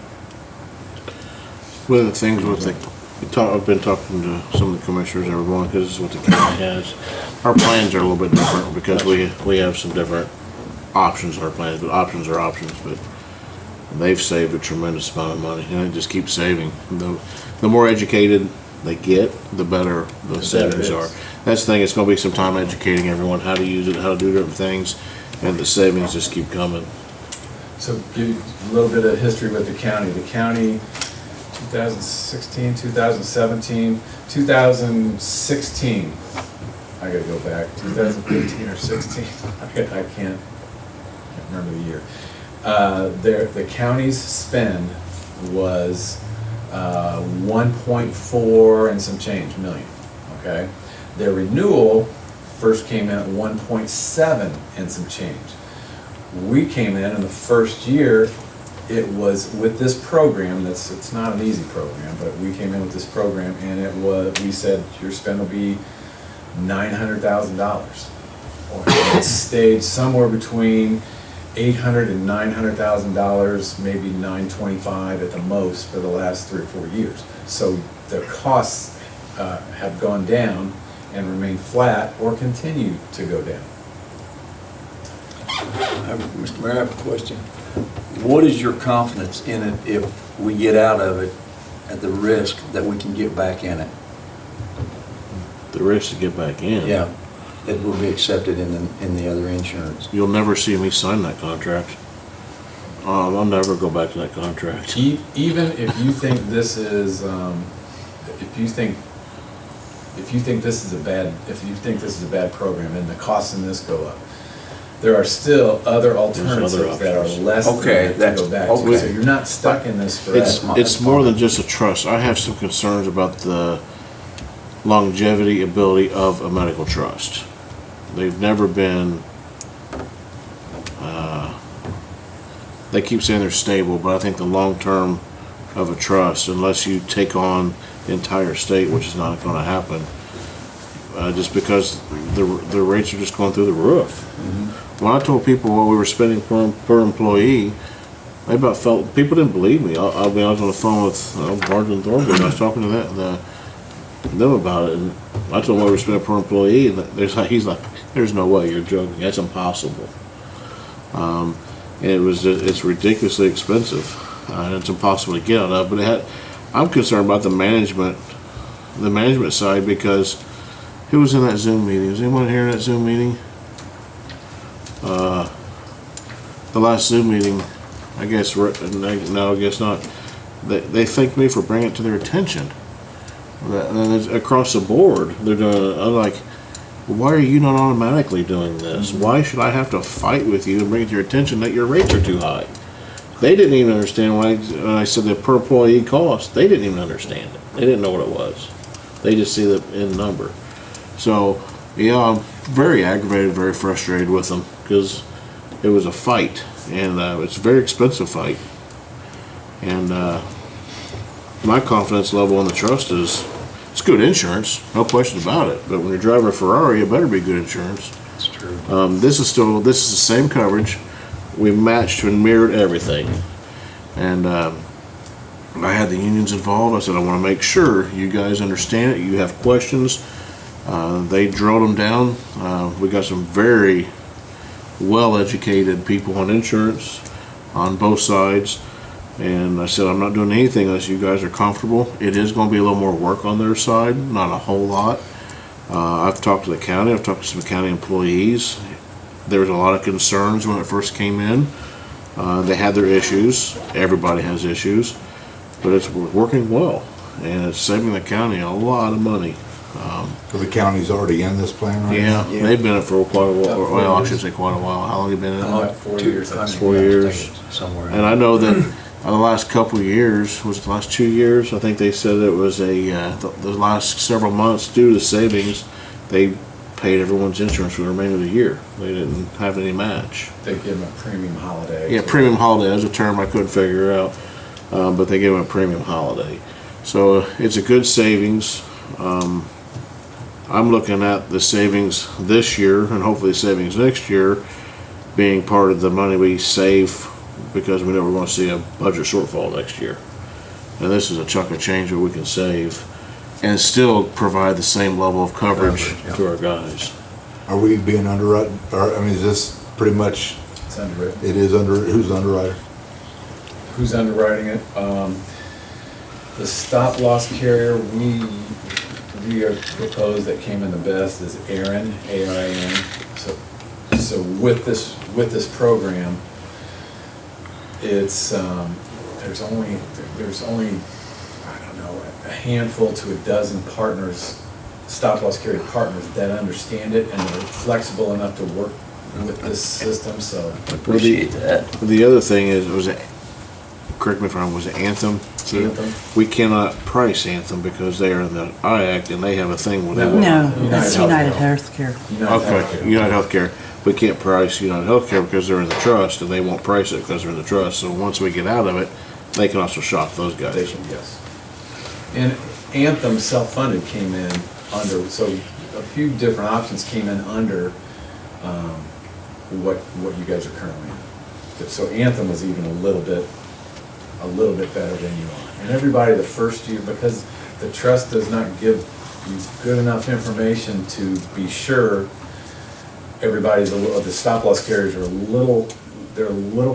One of the things with I've been talking to some of the commissioners, everyone, because this is what the county has. Our plans are a little bit different because we have some different options in our plans, but options are options. But they've saved a tremendous amount of money, and it just keeps saving. The more educated they get, the better the savings are. That's the thing. It's going to be some time educating everyone how to use it, how to do different things, and the savings just keep coming. So give you a little bit of history with the county. The county, 2016, 2017, 2016, I gotta go back, 2015 or 16, I can't remember the year. The county's spend was 1.4 and some change million, okay? Their renewal first came in at 1.7 and some change. We came in the first year, it was with this program, it's not an easy program, but we came in with this program and we said your spend will be $900,000. It stayed somewhere between $800,000 and $900,000, maybe $925,000 at the most for the last 3 or 4 years. So the costs have gone down and remain flat or continue to go down. Mr. Mayor, I have a question. What is your confidence in it if we get out of it at the risk that we can get back in it? The risk to get back in. Yeah, it will be accepted in the other insurance. You'll never see me sign that contract. I'll never go back to that contract. Even if you think this is, if you think this is a bad program and the costs in this go up, there are still other alternatives that are less than that to go back to. So you're not stuck in this forever. It's more than just a trust. I have some concerns about the longevity ability of a medical trust. They've never been, they keep saying they're stable, but I think the long term of a trust, unless you take on the entire state, which is not going to happen, just because the rates are just going through the roof. Mm-hmm. When I told people what we were spending per employee, they about felt, people didn't believe me. I was on the phone with Martin Thornton, and I was talking to them about it, and I told him what we were spending per employee, and he's like, there's no way, you're joking, that's impossible. And it's ridiculously expensive, and it's impossible to get out of, but I'm concerned about the management side, because who was in that Zoom meeting? Was anyone here in that Zoom meeting? The last Zoom meeting, I guess, no, I guess not. They thanked me for bringing it to their attention. And then across the board, they're doing. I'm like, why are you not automatically doing this? Mm-hmm. Why should I have to fight with you and bring it to your attention that your rates are too high? They didn't even understand when I said the per employee cost. They didn't even understand it. They didn't know what it was. They just see the end number. So, yeah, I'm very aggravated, very frustrated with them, because it was a fight, and it's a very expensive fight. And my confidence level in the trust is, it's good insurance, no question about it. But when you're driving a Ferrari, it better be good insurance. That's true. This is the same coverage. We matched and mirrored everything. And I had the unions involved. I said, I want to make sure you guys understand it. You have questions. They drilled them down. We got some very well-educated people on insurance on both sides. And I said, I'm not doing anything unless you guys are comfortable. It is going to be a little more work on their side, not a whole lot. I've talked to the county. I've talked to some county employees. There was a lot of concerns when it first came in. They had their issues. Everybody has issues. But it's working well. and it's saving the county a lot of money. So the county's already in this plan right Yeah, now? they've been in it for quite a while, About 4 well, I years. should say quite a while. How long have you been in it? About 4 years. I think. 4 years. Somewhere. And I know that the last couple of years, was it the last 2 years? I think they said it was the last several months due to savings, they paid everyone's insurance for the remainder of the year. They didn't have any match. They give them a premium holiday. Yeah, premium holiday, that's a term I couldn't figure out, but they gave them a premium holiday. So it's a good savings. I'm looking at the savings this year and hopefully savings next year being part of the money we save because we know we're going to see a budget shortfall next year. And this is a chunk of change that we can save and still provide the same level of coverage to our guys. Are we being underwritten, or, I mean, is this pretty much, It's underwritten. it is who's the underwriter? Who's underwriting it? The stop loss carrier we are proposed that came in the best is Aaron, ARIN. So with this program, it's there's only I don't know, a handful to a dozen partners, stop loss carrier partners that understand it and are flexible enough to work with this system. So Appreciate that. The other thing is, correct me if I'm wrong, was it Anthem? Anthem. We cannot price Anthem because they are in the IACT and they have a thing with it. No, United it's United Healthcare. Healthcare. Okay, United Healthcare. We can't price United Healthcare because they're in the trust, and they won't price it because they're in the trust. So once we get out of it, they can also shop those guys. Yes. And Anthem self-funded came in under, so a few different options came in under what you guys are currently in. So Anthem was even a little bit better than you are. And everybody the first year, because the trust does not give you good enough information to be sure, the stop loss carriers are a little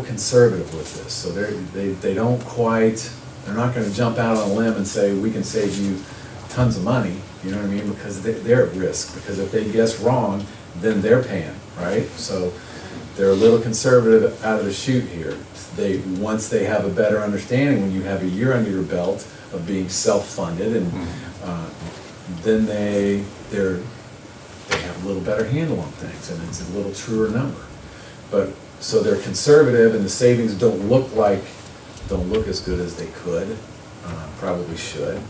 conservative with this. So they don't quite, they're not gonna jump out on a limb and say, we can save you tons of money, you know what I mean? Because they're at risk, because if they guess wrong, then they're paying, right? So they're a little conservative out of the chute here. Once they have a better understanding, when you have a year under your belt of being self-funded, and then they have a little better handle on things, and it's a little truer number. But so they're conservative, and the savings don't look as good as they could, probably should,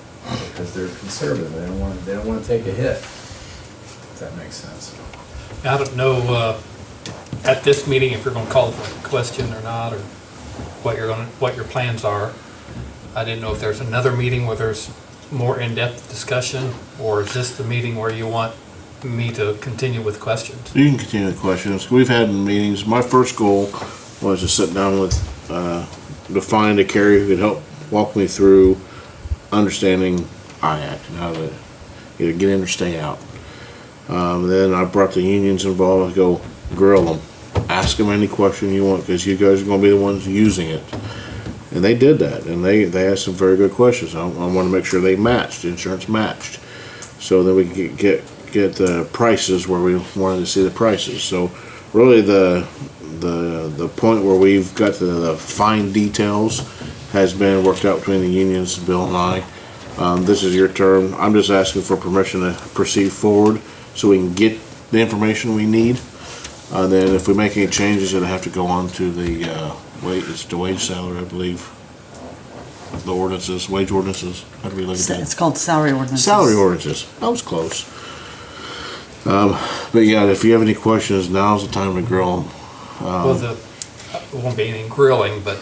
because they're conservative. They don't want to take a hit. If that makes sense. I don't know, at this meeting, if you're gonna call for a question or not, or what your plans are. I didn't know if there's another meeting where there's more in-depth discussion, or is this the meeting where you want me to continue with questions? You can continue the questions. We've had meetings. My first goal was to sit down with, to find a carrier who could help walk me through understanding IACT and how to either get in or stay out. Then I brought the unions involved. I go grill them, ask them any question you want, because you guys are going to be the ones using it. And they did that, and they asked some very good questions. I want to make sure they matched, insurance matched, so that we can get the prices where we wanted to see the prices. So really the point where we've got to the fine details has been worked out between the unions, Bill and I. This is your term. I'm just asking for permission to proceed forward so we can get the information we need. Then if we make any changes, it'll have to go on to the it's the wage salary, I believe. The ordinances, wage ordinances. How do we look at that? It's called salary ordinances. Salary ordinances. That was close. But yeah, if you have any questions, now's the time to grill them. Well, it won't be any grilling, but,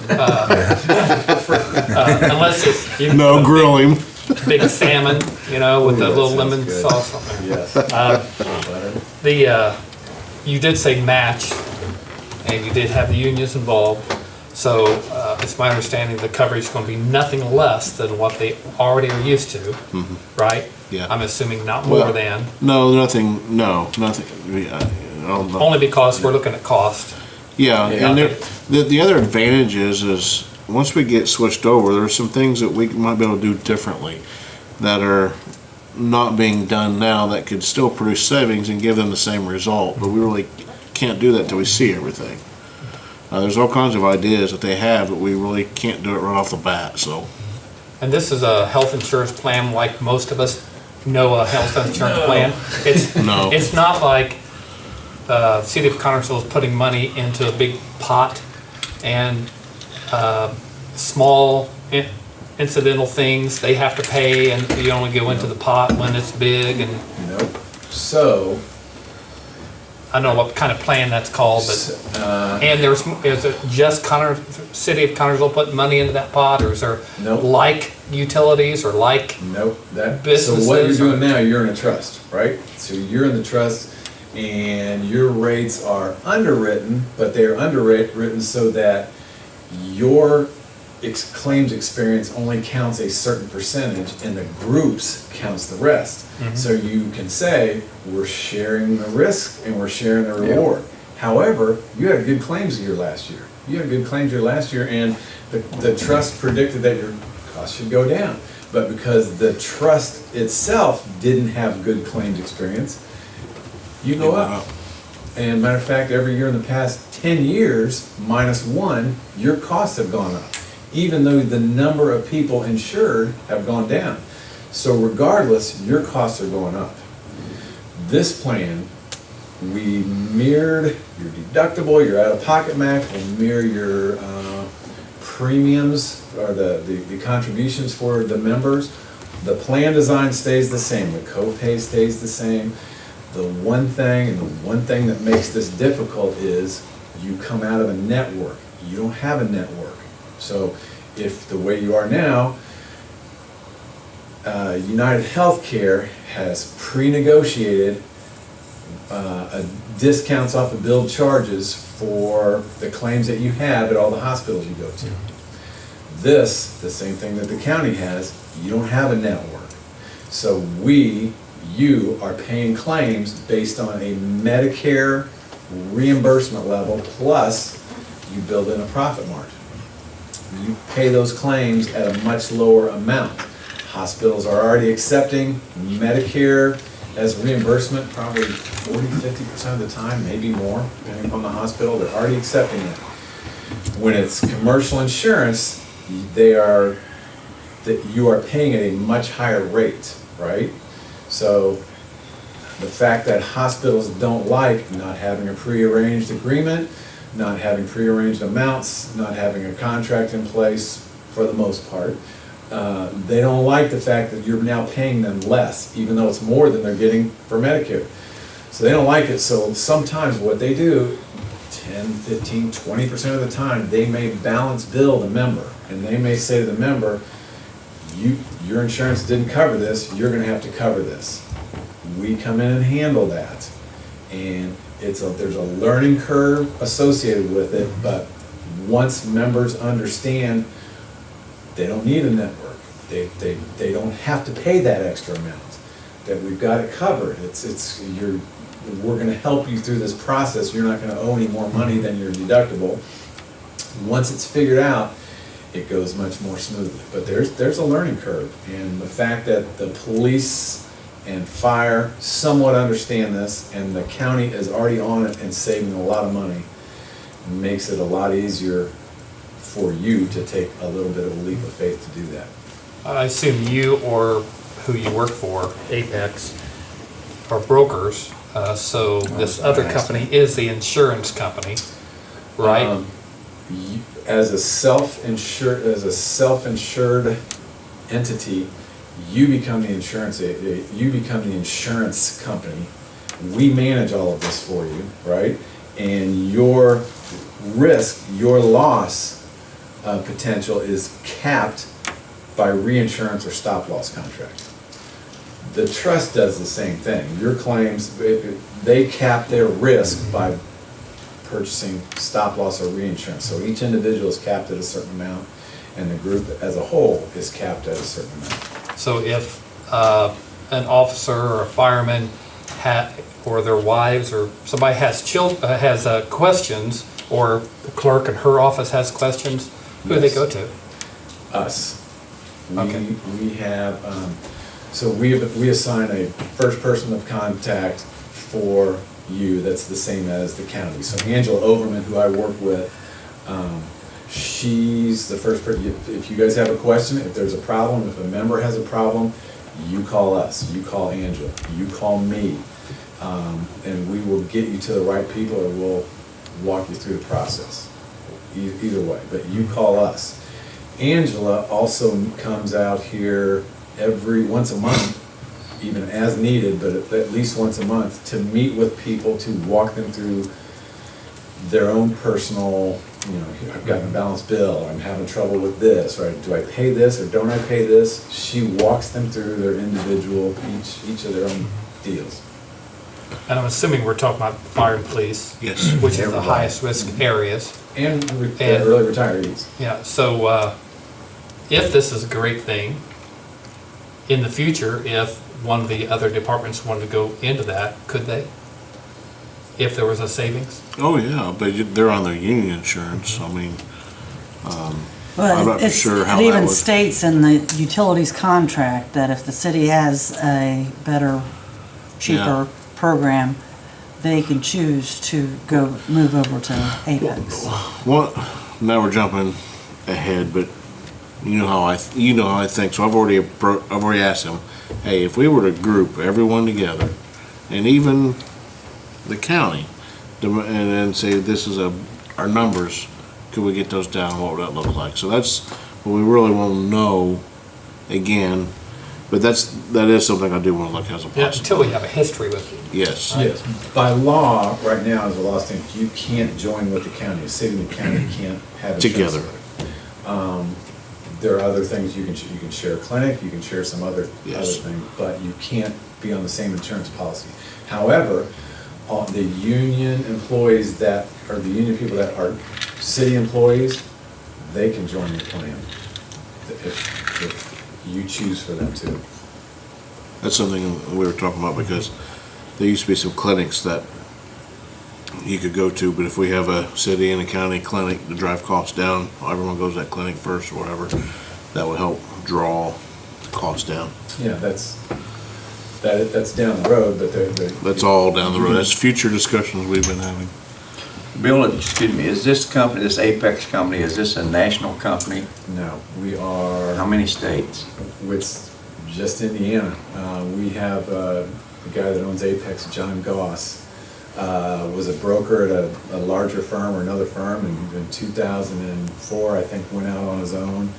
unless it's. you No put a grilling. Big salmon, with Ooh, a that little sounds lemon good. sauce on there. Yes. You did say match, and you did have the unions involved, so it's my understanding the coverage is going to be nothing less than what they already are used to, right? Yeah. I'm assuming not more Well, than, nothing. only because we're looking at cost. Yeah, Yeah. and the other advantage is once we get switched over, there's some things that we might be able to do differently that are not being done now that could still produce savings and give them the same result, but we really can't do that until we see everything. There's all kinds of ideas that they have, but we really can't do it right off the bat, so And this is a health insurance plan like most of us know a health insurance plan. It's, No. it's not like City of Connersville is putting money into a big pot and small incidental things they have to pay, and you only go into the pot when it's big. And Nope. So, I don't know what kind of plan that's called, but and is it just City of Connersville putting money into that pot, or is there Nope. like utilities or like? nope, so what you're Businesses doing now, you're in a trust, right? So you're in the trust and your rates are underwritten, but they're underwritten so that your claims experience only counts a certain percentage and the groups counts the rest. So you can say, we're sharing the risk and we're sharing the reward. However, you had good claims year last year. You had good claims year last year, and the trust predicted that your costs should go down. But because the trust itself didn't have good claims experience, you go up. And matter of fact, every year in the past 10 years, -1, your costs have gone up, even though the number of people insured have gone down. So regardless, your costs are going up. This plan, we mirrored your deductible, your out-of-pocket max, we mirror your premiums, or the contributions for the members. The plan design stays the same, the copay stays the same. The one thing that makes this difficult is you come out of a network. You don't have a network. So if the way you are now, United Healthcare has pre-negotiated discounts off of billed charges for the claims that you have at all the hospitals you go to. This, the same thing that the county has, you don't have a network. So you are paying claims based on a Medicare reimbursement level, plus you build in a profit margin. You pay those claims at a much lower amount. Hospitals are already accepting Medicare as reimbursement, probably 40–50% of the time, maybe more, depending on the hospital. They're already accepting it. When it's commercial insurance, you are paying at a much higher rate, right? So the fact that hospitals don't like not having a prearranged agreement, not having prearranged amounts, not having a contract in place for the most part, they don't like the fact that you're now paying them less, even though it's more than they're getting for Medicare. So they don't like it. So sometimes what they do, 10, 15, 20% of the time, they may balance bill the member, and they may say to the member, your insurance didn't cover this, you're gonna have to cover this. We come in and handle that. And there's a learning curve associated with it, but once members understand they don't need a network, they don't have to pay that extra amount, that we've got it covered. We're gonna help you through this process. You're not gonna owe any more money than your deductible. Once it's figured out, it goes much more smoothly. But there's a learning curve, and the fact that the police and fire somewhat understand this, and the county is already on it and saving a lot of money, makes it a lot easier for you to take a little bit of a leap of faith to do that. I assume you or who you work for, Apex, are brokers, so this other company is the insurance company, right? As a self-insured entity, you become the insurance company. We manage all of this for you, right? And your risk, your loss potential is capped by reinsurance or stop loss contract. The trust does the same thing. Your claims, they cap their risk by purchasing stop loss or reinsurance. So each individual is capped at a certain amount, and the group as a whole is capped at a certain amount. So if an officer or a fireman or their wives or somebody has questions, or the clerk in her office has questions, who do they go to? Us. Okay. We have, so we assign a first person of contact for you that's the same as the county. So Angela Overman, who I work with, She's the first person, if you guys have a question, if there's a problem, if a member has a problem, you call us, you call Angela, you call me, and we will get you to the right people, or we'll walk you through the process. Either way, but you call us. Angela also comes out here once a month, even as needed, but at least once a month, to meet with people, to walk them through their own personal, I've got a balanced bill, I'm having trouble with this, right? Do I pay this or don't I pay this? She walks them through their individual, each of their own deals. And I'm assuming we're talking about fire and police. Yes. Which is the Everybody. highest risk areas. And early retirees. Yeah, so if this is a great thing, in the future, if one of the other departments wanted to go into that, could they? If there was a savings? Oh, yeah, but they're on their union insurance, I mean, I'm Well, not for sure how it that even would. states in the utilities contract that if the city has a better, cheaper program, they can choose to move over to Apex. Well, now we're jumping ahead, but you know how I think. So I've already asked him, hey, if we were to group everyone together, and even the county, and then say this is our numbers, could we get those down? What would that look like? So that's what we really want to know again. But that is something I do want to look at as a Yeah, possibility. until we have a history with it. Yes. Yes, by law, right now, as a law stands, you can't join with the county. The city and the county can't have insurance Together. together. There are other things, you can share a clinic, you can share some other Yes. thing, but you can't be on the same insurance policy. However, the union employees or the union people that are city employees, they can join your plan if you choose for them to. That's something we were talking about, because there used to be some clinics that you could go to, but if we have a city and a county clinic to drive costs down, everyone goes to that clinic first or whatever, that would help draw costs down. Yeah, that's down the road, but That's all down the road. That's future discussions we've been having. Bill, excuse me, is this company, this Apex company, is this a national company? No, we are. How many states? It's just Indiana. We have the guy that owns Apex, John Goss, was a broker at a larger firm or another firm, and in 2004, I think, went out on his own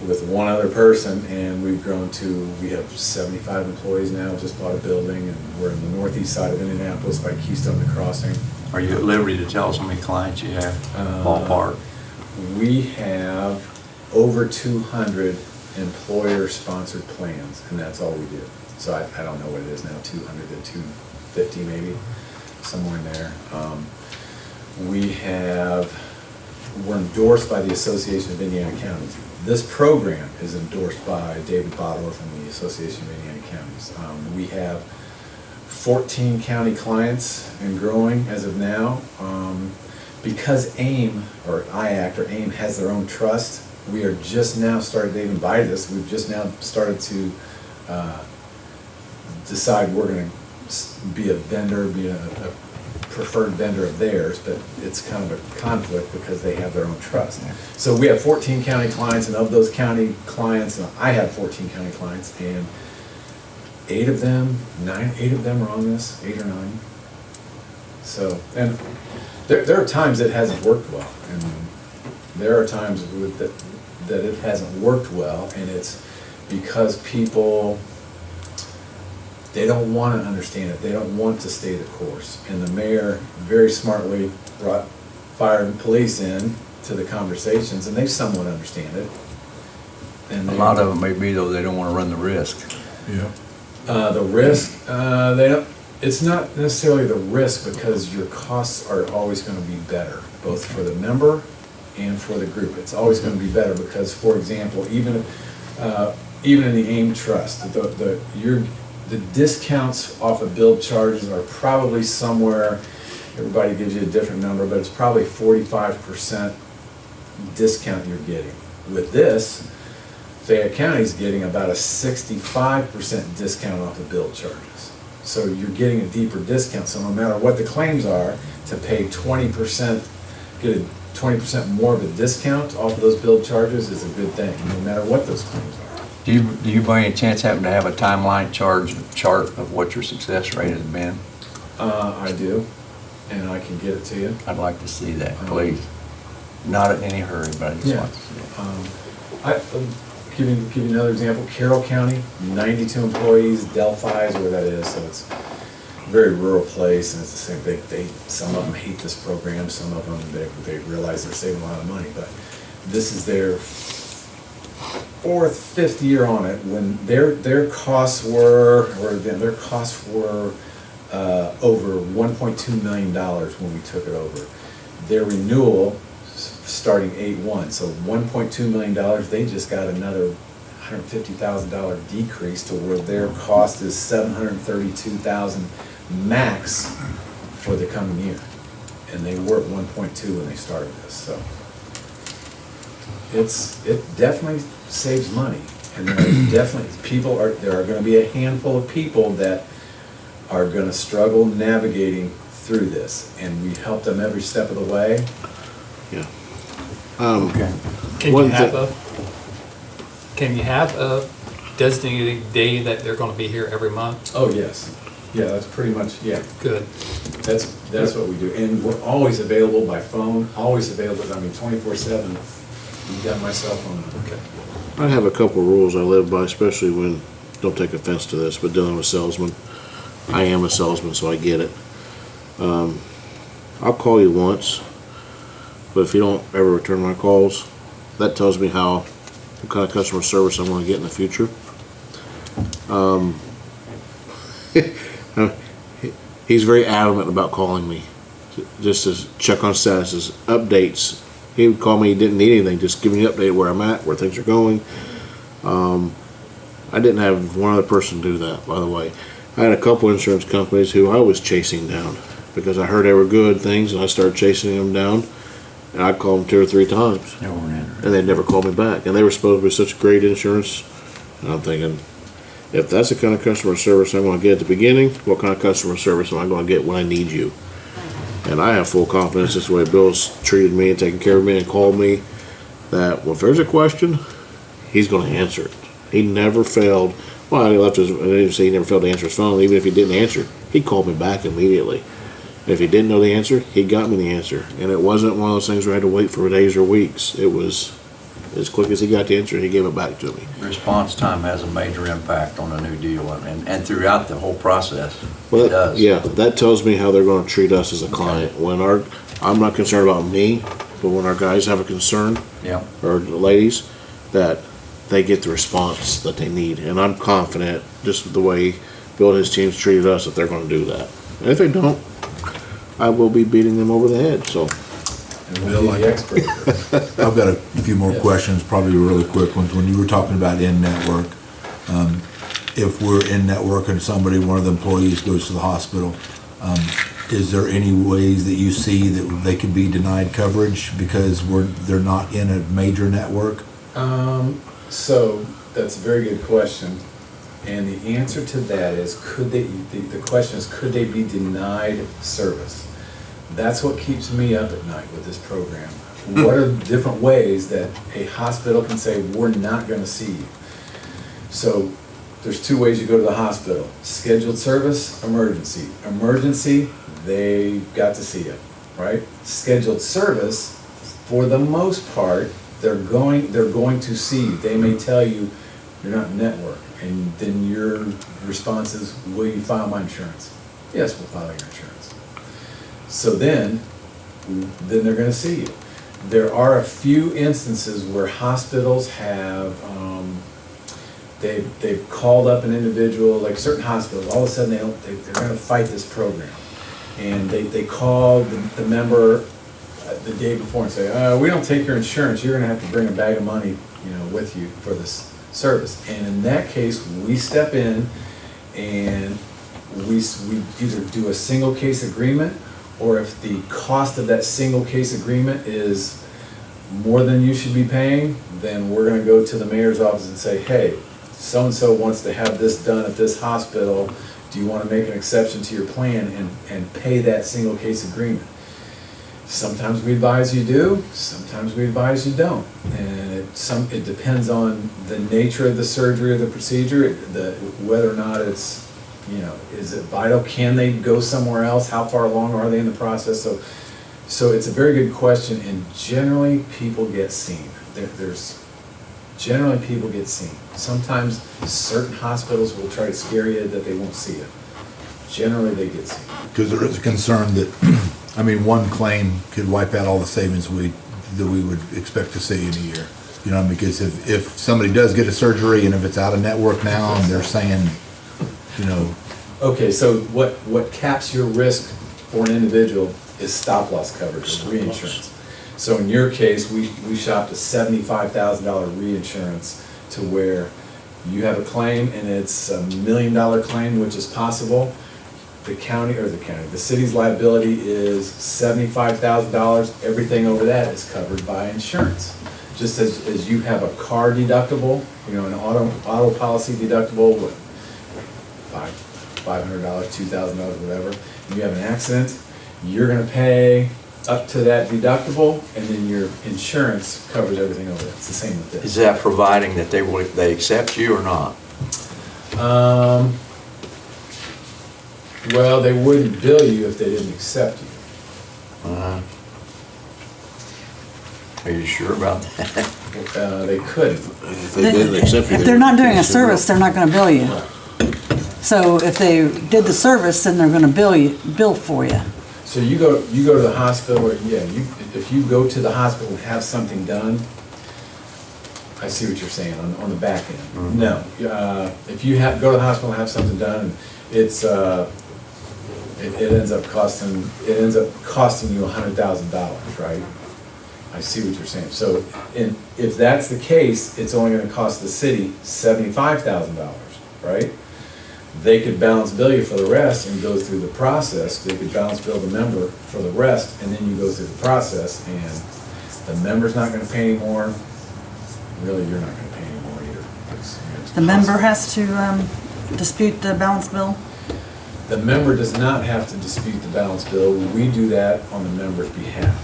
with one other person, and we've grown to, we have 75 employees now, just bought a building, and we're in the northeast side of Indianapolis by Keystone and Crossing. Are you at liberty to tell us how many clients you have, ballpark? We have over 200 employer-sponsored plans, and that's all we do. So I don't know what it is now, 200 to 250 maybe, somewhere in there. We're endorsed by the Association of Indiana Counties. This program is endorsed by David Bottorff from the Association of Indiana Counties. We have 14 county clients and growing as of now. Because AIM, or IACT, or AIM has their own trust, we are just now started, they invited us, we've just now started to decide we're going to be a vendor, be a preferred vendor of theirs, but it's kind of a conflict because they have their own trust. So we have 14 county clients, and of those county clients, I have 14 county clients, and 8 of them are on this, 8 or 9. So, and there are times it hasn't worked well, and there are times that it hasn't worked well, and it's because people, they don't want to understand it. They don't want to stay the course. And the mayor very smartly brought fire and police in to the conversations, and they somewhat understand it. And A lot of them may be, though, they don't want to run the risk. Yeah. the risk, they don't. It's not necessarily the risk, because your costs are always going to be better, both for the member and for the group. It's always going to be better because, for example, even in the AIM trust, the discounts off of billed charges are probably somewhere, everybody gives you a different number, but it's probably 45% discount you're getting. With this, Fayette County's getting about a 65% discount off the billed charges. So you're getting a deeper discount, so no matter what the claims are, to pay 20%, get a 20% more of a discount off of those billed charges is a good thing, no matter what those claims are. Do you by any chance happen to have a timeline chart of what your success rate has been? I do, and I can get it to you. I'd like to see that, please. Not in any hurry, but I just Yeah. want to see it. Give you another example, Carroll County, 92 employees, Delphi is where that is, so it's a very rural place, and it's the same thing. Some of them hate this program, some of them, they realize they're saving a lot of money, but this is their fourth, fifth year on it, when their costs were over $1.2 million when we took it over. Their renewal, starting 8/1, so $1.2 million, they just got another $150,000 decrease to where their cost is $732,000 max for the coming year. And they were at 1.2 when they started this, so. It definitely saves money. And there are definitely, there are gonna be a handful of people that are gonna struggle navigating through this. And we help them every step of the way. Yeah. Okay. Can you have a designated day that they're gonna be here every month? Oh, yes. Yeah, that's pretty much, yeah. Good. That's what we do. And we're always available by phone, always available, 24/7. You've got my cell phone number. Okay. I have a couple rules I live by, especially when, don't take offense to this, but dealing with salesmen. I am a salesman, so I get it. I'll call you once, but if you don't ever return my calls, that tells me what kind of customer service I'm going to get in the future. He's very adamant about calling me, just to check on statuses, updates. He would call me, he didn't need anything, just give me an update where I'm at, where things are going. I didn't have one other person do that, by the way. I had a couple insurance companies who I was chasing down because I heard they were good things, and I started chasing them down. And I called them 2 or 3 times, and they never called me back. And they were supposed to be such great insurance. And I'm thinking, if that's the kind of customer service I'm going to get at the beginning, what kind of customer service am I going to get when I need you? And I have full confidence this way Bill's treated me and taken care of me and called me, that if there's a question, he's going to answer it. He never failed. Well, I didn't say he never failed to answer his phone. Even if he didn't answer, he called me back immediately. And if he didn't know the answer, he got me the answer. And it wasn't one of those things where I had to wait for days or weeks. It was as quick as he got the answer, he gave it back to me. Response time has a major impact on a new deal, and throughout the whole process, Well, it does. Yeah, that tells me how they're going to treat us as a client. When I'm not concerned about me, but when our guys have a concern, Yeah. or the ladies, that they get the response that they need. And I'm confident, just with the way Bill and his team's treated us, that they're going to do that. And if they don't, I will be beating them over the head, so. And we'll be the expert. I've got a few more questions, probably really quick ones. When you were talking about in-network, if we're in-network and one of the employees goes to the hospital, is there any ways that you see that they could be denied coverage because they're not in a major network? So that's a very good question. And the answer to that is, the question is, could they be denied service? That's what keeps me up at night with this program. What are the different ways that a hospital can say, we're not gonna see you? So there's 2 ways you go to the hospital: scheduled service, emergency. Emergency, they got to see you, right? Scheduled service, for the most part, they're going to see you. They may tell you you're not in network, and then your response is, will you file my insurance? Yes, we'll file your insurance. So then they're gonna see you. There are a few instances where hospitals have, they've called up an individual, like certain hospitals, all of a sudden they're gonna fight this program. And they call the member the day before and say, we don't take your insurance, you're gonna have to bring a bag of money, with you for this service. And in that case, we step in and we either do a single case agreement, or if the cost of that single case agreement is more than you should be paying, then we're gonna go to the mayor's office and say, hey, so-and-so wants to have this done at this hospital, do you wanna make an exception to your plan and pay that single case agreement? Sometimes we advise you do, sometimes we advise you don't. And it depends on the nature of the surgery or the procedure, whether or not it's, is it vital? Can they go somewhere else? How far along are they in the process? So it's a very good question, and generally people get seen. Generally people get seen. Sometimes certain hospitals will try to scare you that they won't see you. Generally they get seen. Because there is a concern that, one claim could wipe out all the savings that we would expect to see in a year. Because if somebody does get a surgery and if it's out of network now and they're saying, Okay, so what caps your risk for an individual is stop loss coverage, or reinsurance. So in your case, we shopped a $75,000 reinsurance to where you have a claim and it's $1 million claim, which is possible. The city's liability is $75,000. Everything over that is covered by insurance. Just as you have a car deductible, an auto policy deductible with $500, $2,000, whatever, and you have an accident, you're gonna pay up to that deductible, and then your insurance covers everything over that. It's the same with this. Is that providing that they accept you or not? Well, they wouldn't bill you if they didn't accept you. Are you sure about that? They couldn't. If they didn't accept you, If they're not doing a they should service, they're not gonna bill you. So if they did the service, then they're gonna bill for you. So you go to the hospital, or if you go to the hospital and have something done, I see what you're saying on the back end. Mm-hmm. No, if you go to the hospital and have something done, and it ends up costing you $100,000, right? I see what you're saying. So, if that's the case, it's only going to cost the city $75,000, right? They could balance bill you for the rest and go through the process. They could balance bill the member for the rest, and then you go through the process, and the member's not going to pay any more. Really, you're not going to pay any more either. It's The member has to dispute the balance bill? The member does not have to dispute the balance bill. We do that on the member's behalf.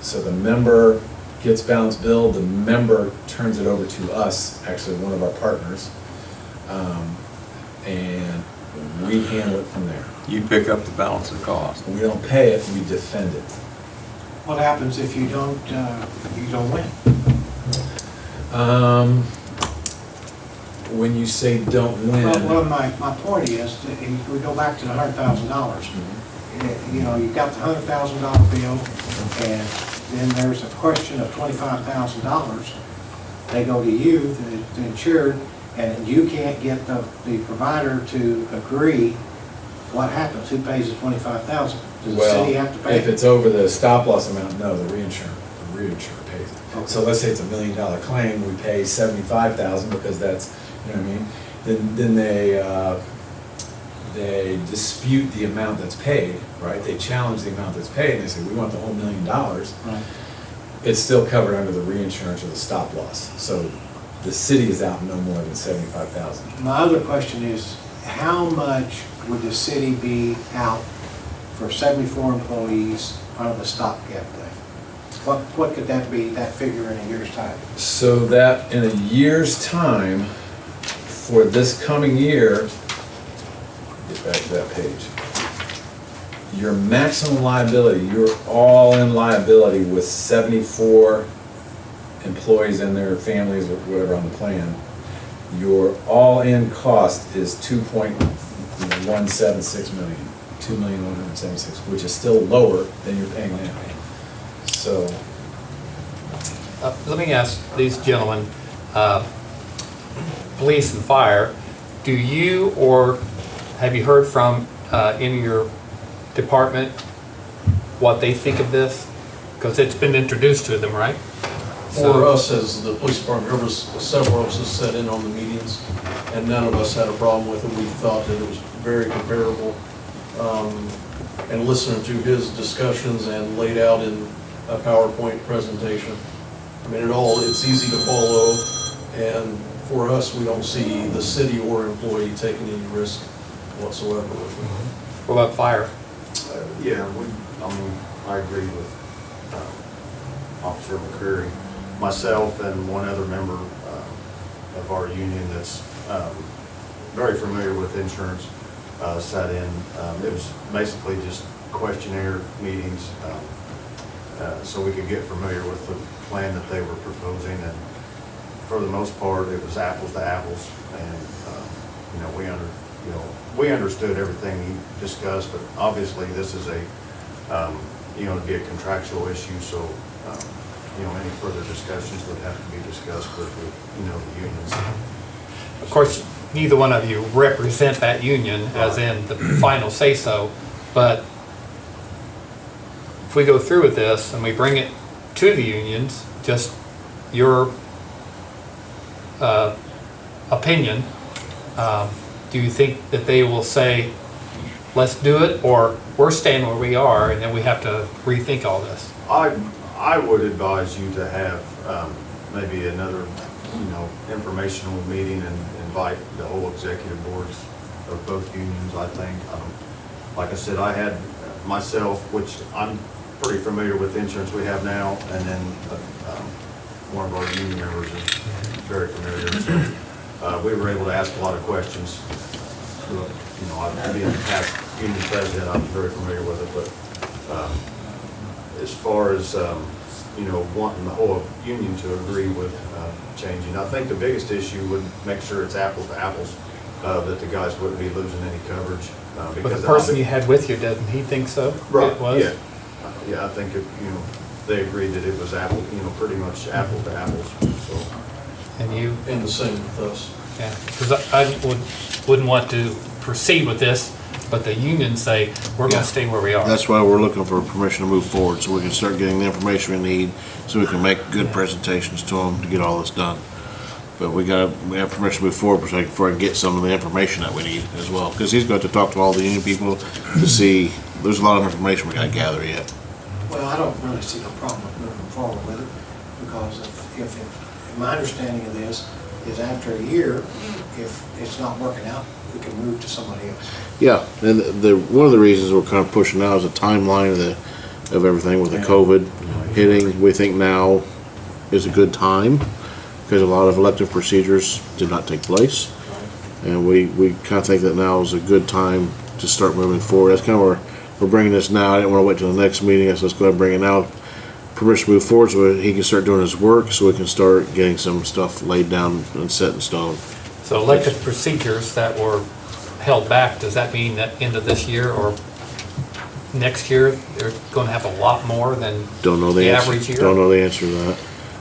So the member gets balance bill, the member turns it over to us, actually one of our partners, and we handle it from there. You pick up the balance of cost. We don't pay it, we defend it. What happens if you don't win? When you say don't win. Well, my point is, that if we go back to the $100,000, you've got the $100,000 bill, and then there's a question of $25,000. They go to you, the insured, and you can't get the provider to agree. What happens? Who pays the $25,000? Does the city have to pay If it? it's over the stop loss amount, no, the reinsurer pays it. Okay. So let's say it's $1 million claim, we pay $75,000 because that's, Then they dispute the amount that's paid, right? They challenge the amount that's paid, and they say, we want the whole $1 million. Right. It's still covered under the reinsurance or the stop loss. So the city is out no more than $75,000. My other question is, how much would the city be out for 74 employees on the stopgap thing? What could that be, that figure in a year's time? So that in a year's time, for this coming year, get back to that page. Your maximum liability, your all-in liability with 74 employees and their families or whatever on the plan, your all-in cost is $2.176 million, $2,176,000, which is still lower than you're paying now. So, Let me ask these gentlemen, police and fire, do you or have you heard from in your department what they think of this? Because it's been introduced to them, right? For us, as the police department, there was several of us that sat in on the meetings, and none of us had a problem with it. We thought that it was very comparable. And listening to his discussions and laid out in a PowerPoint presentation, it's easy to follow, and for us, we don't see the city or employee taking any risk whatsoever with it. What about fire? Yeah, I agree with Officer McCreary, myself and one other member of our union that's very familiar with insurance sat in. It was basically just questionnaire meetings so we could get familiar with the plan that they were proposing, and for the most part it was apples to apples, and we understood everything he discussed, but obviously this is a it'd be a contractual issue, so any further discussions would have to be discussed with the unions. Of course, neither one of you represent that union as in the final say-so, but if we go through with this and we bring it to the unions, just your opinion, do you think that they will say, let's do it, or we're staying where we are and then we have to rethink all this? I would advise you to have maybe another, informational meeting and invite the whole executive boards of both unions, I think. Like I said, I had myself, which I'm pretty familiar with the insurance we have now, and then one of our union members is very familiar. So we were able to ask a lot of questions. Being the past union president, I'm very familiar with it, but as far as, wanting the whole union to agree with changing, I think the biggest issue would make sure it's apples to apples, that the guys wouldn't be losing any coverage. But the person you had with you, doesn't he think so? Right, It was? yeah. Yeah, I think, they agreed that it was pretty much apple to apples, so. And you? And the same with us. Yeah, because I wouldn't want to proceed with this, but the unions say, we're Yeah. gonna stay where we are. That's why we're looking for permission to move forward, so we can start getting the information we need, so we can make good presentations to them to get all this done. But we have permission to move forward before I can get some of the information that we need as well, because he's got to talk to all the union people to see, there's a lot of information we gotta gather yet. Well, I don't really see no problem with moving forward with it, because if my understanding of this is after a year, if it's not working out, we can move to somebody else. Yeah, and one of the reasons we're kind of pushing now is the timeline of everything with the COVID hitting. We think now is a good time, because a lot of elective procedures did not take place. And we kind of think that now is a good time to start moving forward. That's kind of where we're bringing this now. I didn't want to wait till the next meeting, so let's go ahead and bring it now. Permission to move forward so he can start doing his work, so we can start getting some stuff laid down and set in stone. So elective procedures that were held back, does that mean that end of this year or next year, they're gonna have a lot more than Don't know the the answer. average year? Don't know the answer to that.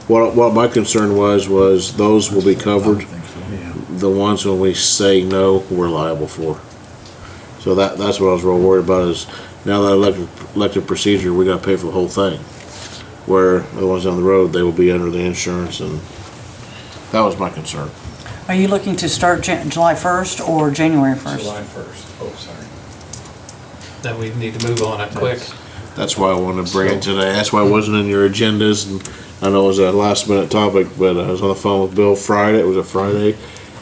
What my concern was those will be covered. The ones when we say no, we're liable for. So that's what I was real worried about, is now that elective procedure, we gotta pay for the whole thing. Where the ones down the road, they will be under the insurance, and that was my concern. Are you looking to start July 1st or January 1st? July 1st. Oh, sorry. Then we need to move on that quick. That's why I wanted to bring it today. That's why it wasn't in your agendas, and I know it was a last minute topic, but I was on the phone with Bill Friday. It was a Friday.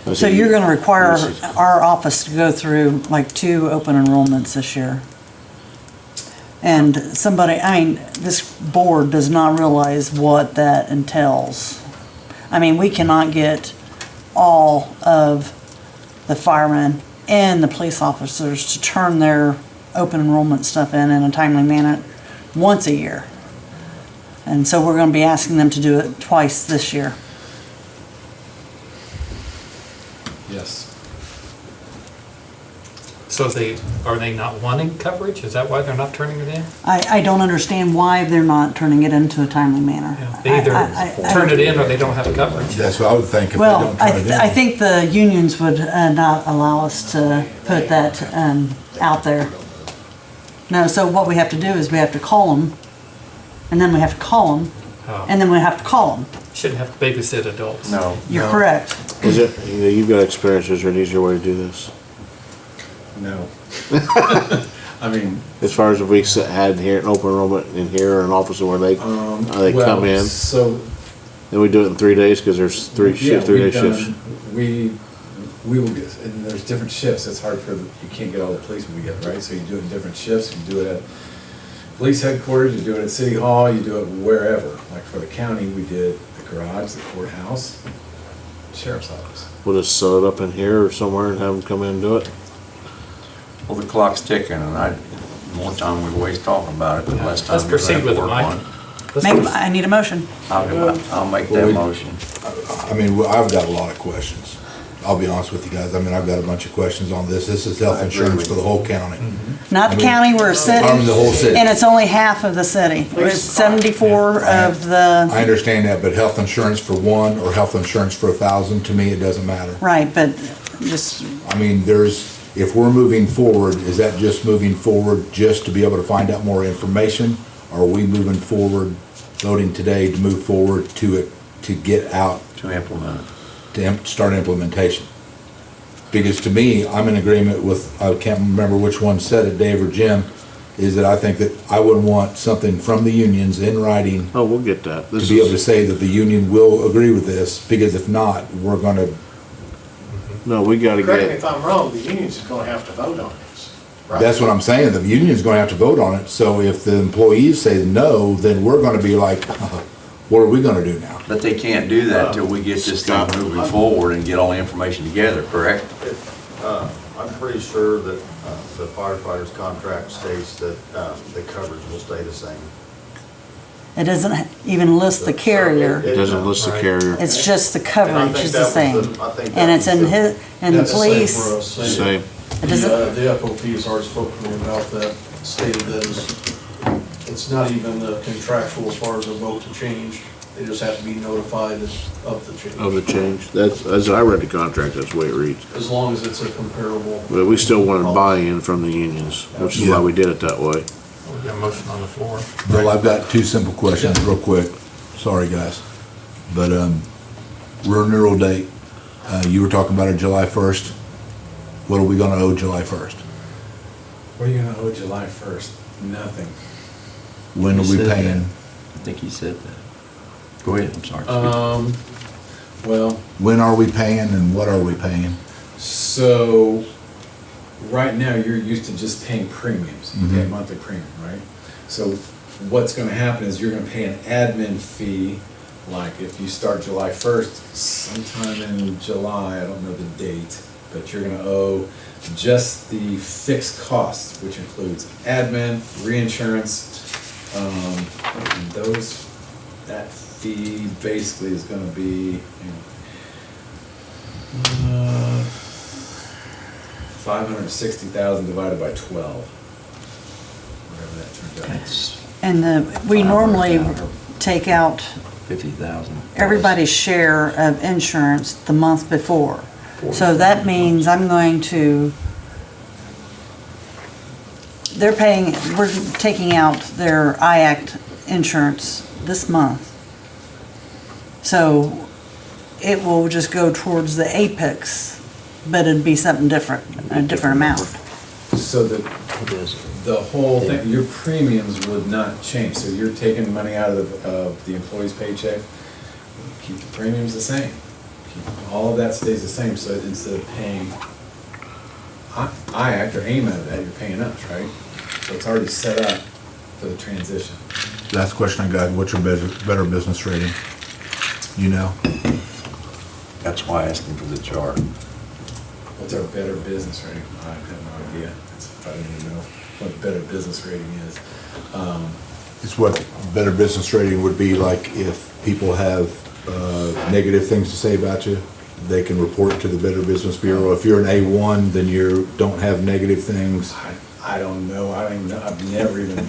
I So said, you're gonna require this is- our office to go through like 2 open enrollments this year? And this board does not realize what that entails. I mean, we cannot get all of the firemen and the police officers to turn their open enrollment stuff in a timely manner once a year. And so we're gonna be asking them to do it twice this year. Yes. So are they not wanting coverage? Is that why they're not turning it in? I don't understand why they're not turning it into a timely manner. They either I- turn it in or they don't have coverage. That's what I would think if they Well, don't turn it in. I think the unions would not allow us to put that out there. No, so what we have to do is we have to call them, and then we have to call them, Oh. and then we have to call them. Shouldn't have to babysit adults. No. You're correct. Is it, you've got experience, is there an easier way to do this? No. I mean, As far as if we had here an open enrollment in here or an office where they well, come in, So, then we do it in 3 days, because there's three yeah, day we've shifts. done, we will get, and there's different shifts, it's hard you can't get all the policemen we get, right? So you do it in different shifts, you do it police headquarters, you do it at City Hall, you do it wherever. Like for the county, we did the garage, the courthouse, sheriff's office. We'll just set it up in here or somewhere and have them come in and do it. Well, the clock's ticking, and more time we waste talking about it, the less time Let's we proceed have to with it, work Mike. on it. I need a motion. I'll make that motion. I mean, I've got a lot of questions. I'll be honest with you guys. I mean, I've got a bunch of questions on this. This is health I agree insurance with for the whole county. Not the county, we're a city. I mean, the whole city. And it's only half of the city. It's 74 of I the, understand that, but health insurance for one or health insurance for 1,000, to me, it doesn't matter. right, but just, I mean, if we're moving forward, is that just moving forward just to be able to find out more information? Or are we moving forward, voting today to move forward to get out, To implement it. to start implementation? Because to me, I'm in agreement with, I can't remember which one said it, Dave or Jim, is that I think that I would want something from the unions in writing Oh, we'll get that. to be able to say that the union will agree with this, because if not, we're gonna, No, we gotta Correct me get, if I'm wrong, the unions is gonna have to vote on this. right? that's what I'm saying, the union's gonna have to vote on it. So if the employees say no, then we're gonna be like, what are we gonna do now? But they can't do that till we get this thing moving forward and get all the information together, correct? I'm pretty sure that the firefighter's contract states that the coverage will stay the same. it doesn't even list the carrier. it doesn't list the carrier. It's just the And I coverage think is that the was same. I think And that it's was in his, and the That's the same police, for us. Same. it doesn't, The FOP has already spoken to me about that, stated that it's not even contractual as far as a vote to change. They just have to be notified of the change. Of the change. That's, as I read the contract, that's the way it reads. As long as it's a comparable. But we still wanted buy-in from the unions, which is why we did it that way. We got a motion on the floor. Bill, I've got two simple questions, real quick. Sorry, guys. But, renewal date, you were talking about it July 1st. What are we gonna owe July 1st? What are you gonna owe July 1st? Nothing. When are we said paying? I think he said that. Go ahead, I'm sorry. Well, When are we paying and what are we paying? so, right now, you're used to just paying premiums, you pay a Mhm. monthly premium, right? So, what's gonna happen is you're gonna pay an admin fee, like if you start July 1st, sometime in July, I don't know the date, but you're gonna owe just the fixed costs, which includes admin, reinsurance, and that fee basically is gonna be, 560,000 divided by 12. Whatever that turns out. That's and we normally take out 50,000. everybody's share of insurance the month before. So that means I'm going to, we're taking out their IACT insurance this month. So it will just go towards the Apex, but it'd be something different, a different amount. So the whole thing, your premiums would not change, so you're taking money out of the employee's paycheck, keep the premiums the same. All of that stays the same, so instead of paying IACT or AIM out of that, you're paying us, right? So it's already set up for the transition. Last question I got, what's your better business rating? You know? That's why I asked him for the chart. What's our better business rating? I have no idea. I don't even know what better business rating is. It's what better business rating would be like if people have negative things to say about you, they can report to the Better Business Bureau. If you're an A1, then you don't have negative things. I don't know. I don't even know. I've never even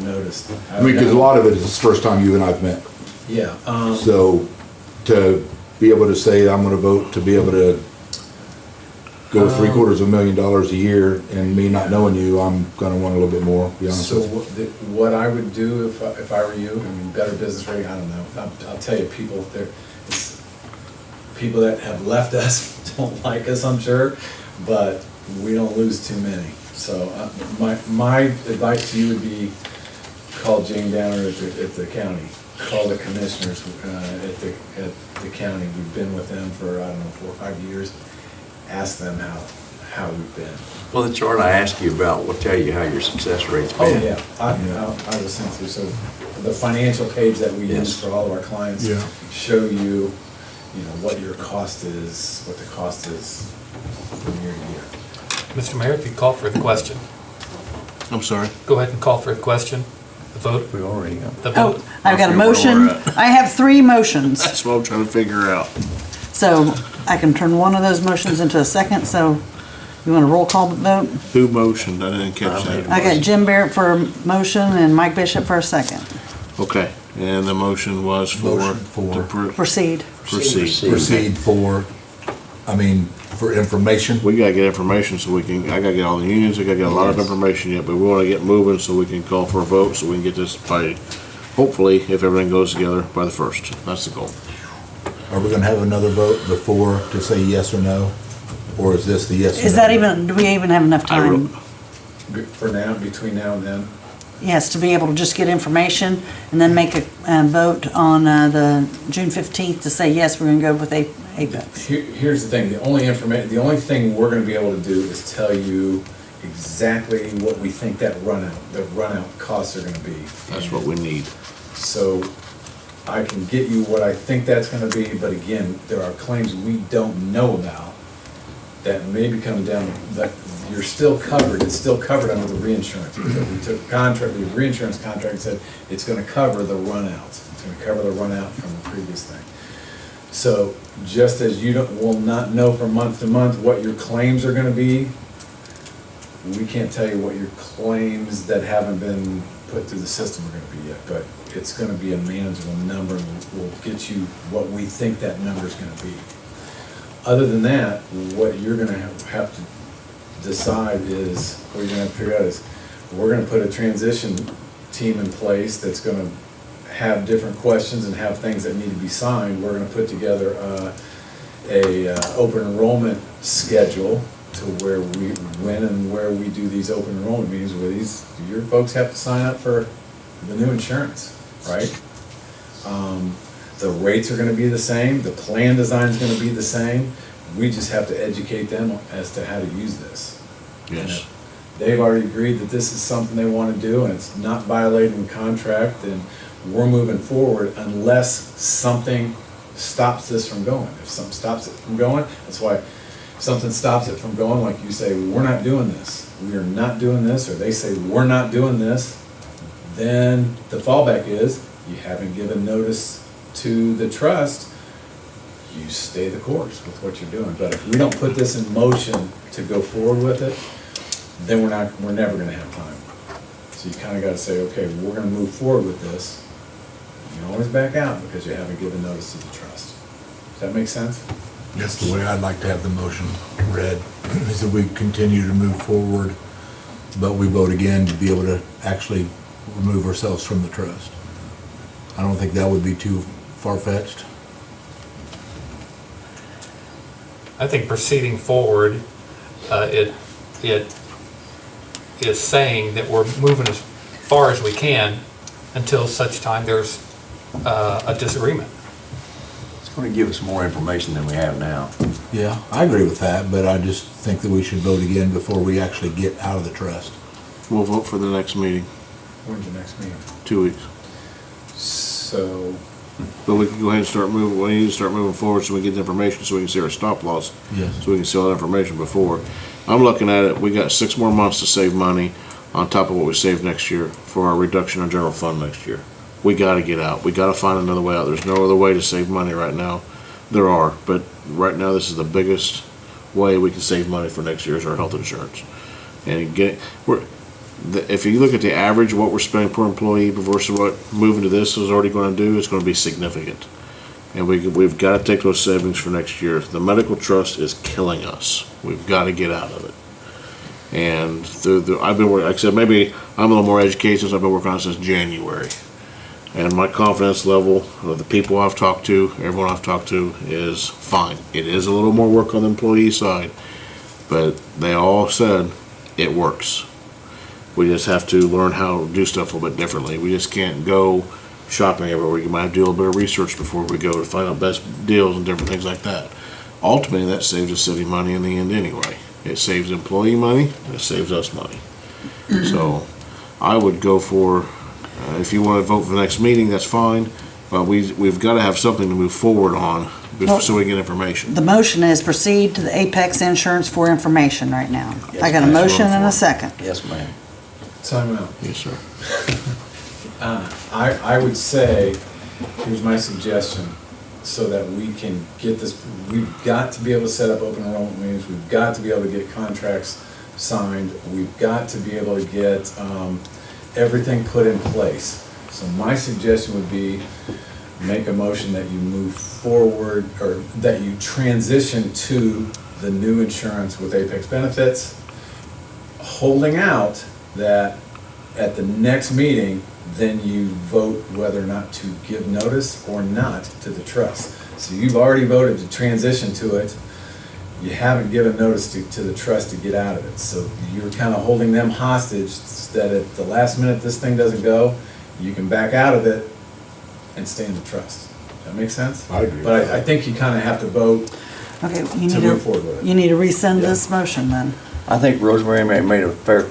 noticed. I mean, because a lot of it is the first time you and I've met. Yeah. So to be able to say, I'm gonna vote to be able to go with $750,000 a year and me not knowing you, I'm gonna want a little bit more, to be honest So with you. what I would do if I were you, I mean, better business rating, I don't know. I'll tell you, people that have left us don't like us, I'm sure, but we don't lose too many. So my advice to you would be call Jane Downer at the county, call the commissioners at the county. We've been with them for, I don't know, 4 or 5 years. Ask them how we've been. Well, the chart I asked you about will tell you how your success rate's Oh, been. yeah, I was sent through, so the financial page that we use Yes. for all of our clients Yeah. show you, what your cost is, what the cost is from year to year. Mr. Mayor, if you call for the question, I'm sorry. go ahead and call for the question, the vote, We already got. the Oh, vote. I've got a Okay, where we're motion. at. I have 3 motions. That's what I'm trying to figure out. So I can turn one of those motions into a second, so you want a roll call vote? Who motioned? I didn't catch that. I got Jim Barrett for a motion and Mike Bishop for a second. Okay, and the motion was for? Motion for- to Proceed. Proceed. Proceed for information. We gotta get information so we can, I gotta get all the unions, I gotta get a lot of information yet, but we wanna get moving so we can call for a vote, so we can get this by, hopefully, if everything goes together, by the 1st. That's the goal. Are we gonna have another vote before to say yes or no? Or is this the yes or no? Is that even, do we even have enough I time? For now, between now and then, Yes, to be able to just get information and then make a vote on the June 15th to say, yes, we're gonna go with Apex. here's the thing, the only thing we're gonna be able to do is tell you exactly what we think the run-out costs are gonna be. That's what we need. So I can get you what I think that's gonna be, but again, there are claims we don't know about that may be coming down, but you're still covered, it's still covered under the reinsurance. Because we took a contract, the reinsurance contract said it's gonna cover the run-outs. It's gonna cover the run-out from the previous thing. So just as you will not know from month to month what your claims are gonna be, we can't tell you what your claims that haven't been put through the system are gonna be yet, but it's gonna be a manageable number, and we'll get you what we think that number's gonna be. Other than that, what you're gonna have to decide is, what you're gonna have to figure out is, we're gonna put a transition team in place that's gonna have different questions and have things that need to be signed. We're gonna put together a open enrollment schedule to where when and where we do these open enrollment meetings, where your folks have to sign up for the new insurance, right? The rates are gonna be the same, the plan design is gonna be the same, we just have to educate them as to how to use this. And Yes. if they've already agreed that this is something they wanna do, and it's not violating the contract, then we're moving forward unless something stops this from going. If something stops it from going, that's why, if something stops it from going, like you say, we're not doing this, we are not doing this, or they say, we're not doing this, then the fallback is, you haven't given notice to the trust, you stay the course with what you're doing. But if we don't put this in motion to go forward with it, then we're never gonna have time. So you kinda gotta say, okay, we're gonna move forward with this. You can always back out because you haven't given notice to the trust. Does that make sense? That's the way I'd like to have the motion read, is that we continue to move forward, but we vote again to be able to actually remove ourselves from the trust. I don't think that would be too far-fetched. I think proceeding forward, it is saying that we're moving as far as we can until such time there's a disagreement. It's gonna give us more information than we have now. Yeah, I agree with that, but I just think that we should vote again before we actually get out of the trust. We'll vote for the next meeting, When's your next meeting? 2 weeks. So, But we can go ahead and start moving, we need to start moving forward so we get the information, so we can see our stop loss. Yes. So we can see all that information before. I'm looking at it, we got 6 more months to save money on top of what we save next year for our reduction on general fund next year. We gotta get out, we gotta find another way out, there's no other way to save money right now. There are, but right now, this is the biggest way we can save money for next year is our health insurance. And if you look at the average, what we're spending per employee versus what moving to this is already gonna do, it's gonna be significant. And we've gotta take those savings for next year. The medical trust is killing us. We've gotta get out of it. And I've been working, like I said, maybe I'm a little more educated since I've been working on it since January. And my confidence level of the people I've talked to, everyone I've talked to, is fine. It is a little more work on the employee side, but they all said it works. We just have to learn how to do stuff a little bit differently. We just can't go shopping everywhere. You might have to do a little bit of research before we go to find out best deals and different things like that. Ultimately, that saves the city money in the end anyway. It saves employee money, it saves us money. So I would go for, if you want to vote for the next meeting, that's fine, but we've got to have something to move forward on so we get information. The motion is proceed to the Apex Insurance for information right now. I got a Yes, motion and ma'am. a second. Yes, ma'am. Time out. Yes, sir. I would say, here's my suggestion, so that we can get this, we've got to be able to set up open enrollment meetings, we've got to be able to get contracts signed, we've got to be able to get everything put in place. So my suggestion would be, make a motion that you move forward, or that you transition to the new insurance with Apex Benefits, holding out that at the next meeting, then you vote whether or not to give notice or not to the trust. So you've already voted to transition to it, you haven't given notice to the trust to get out of it. So you're kind of holding them hostage, that at the last minute this thing doesn't go, you can back out of it and stay in the trust. Does that make sense? I agree. But I think you kind of have to vote Okay, you to need move forward with to, it. you need to resend this motion then. I think Rosemary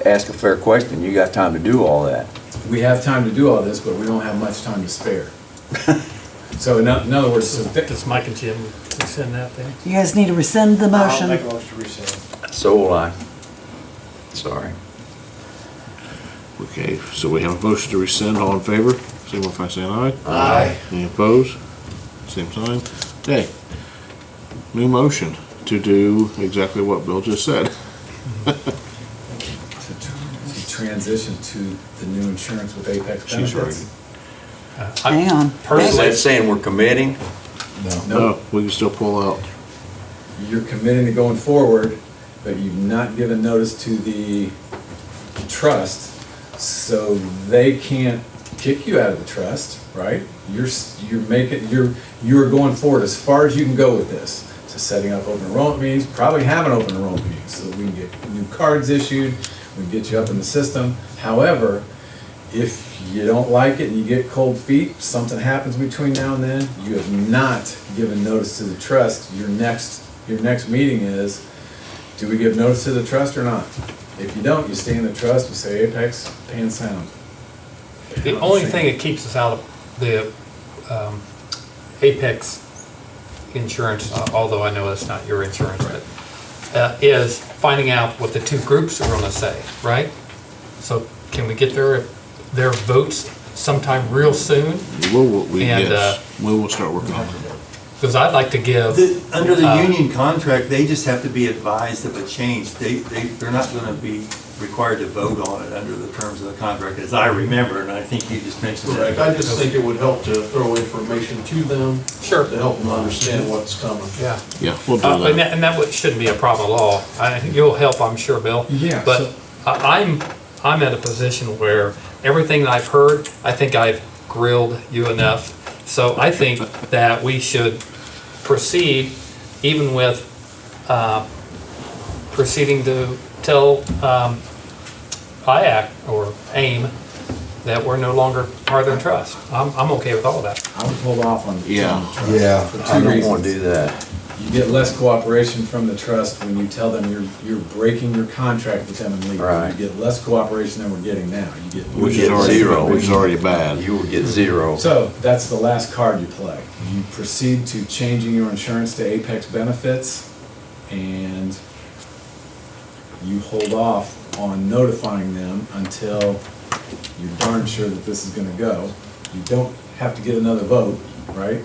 asked a fair question. You got time to do all that. We have time to do all this, but we don't have much time to spare. So in other words, Does Mike and Jim send that thing? You guys need to rescind the I'll motion. make a motion to rescind. So will I. Sorry. Okay, so we have a motion to rescind. All in favor, signify by saying aye. Aye. Any opposed? Same sign. Okay. New motion to do exactly what Bill just said. to transition to the new insurance with Apex She's Benefits. Hang on. Is Personally, that saying we're committing? No. No, we can still pull out. You're committing to going forward, but you've not given notice to the trust, so they can't kick you out of the trust, right? You're going forward as far as you can go with this, to setting up open enrollment meetings, probably have an open enrollment meeting, so that we can get new cards issued, we can get you up in the system. However, if you don't like it and you get cold feet, something happens between now and then, you have not given notice to the trust. Your next meeting is, do we give notice to the trust or not? If you don't, you stay in the trust, you say Apex, paying sound. the only thing that keeps us out of the Apex insurance, although I know that's not your insurance, but is finding out what the two groups are gonna say, right? So can we get their votes sometime real soon? We will start working on it. Because I'd like to give. Under the union contract, they just have to be advised of a change. They're not gonna be required to vote on it under the terms of the contract, as I remember, and I think you just mentioned Correct. that. I just think it would help to throw information to them, Sure. to help them understand what's coming. Yeah. Yeah, we'll do And that. that shouldn't be a problem at all. I think you'll help, I'm sure, Bill. Yeah, But so- I'm at a position where everything that I've heard, I think I've grilled you enough. So I think that we should proceed even with proceeding to tell IAC or AIM that we're no longer part of their trust. I'm okay with all that. I would hold off on Yeah. telling the trust. Yeah. For I two don't want to reasons. do that. You get less cooperation from the trust when you tell them you're breaking your contract with them and leaving. Right. You get less cooperation than we're getting now. You get. Which is get already, zero. which is already bad. You will get zero. So that's the last card you play. You proceed to changing your insurance to Apex Benefits, and you hold off on notifying them until you're darn sure that this is gonna go. You don't have to get another vote, right?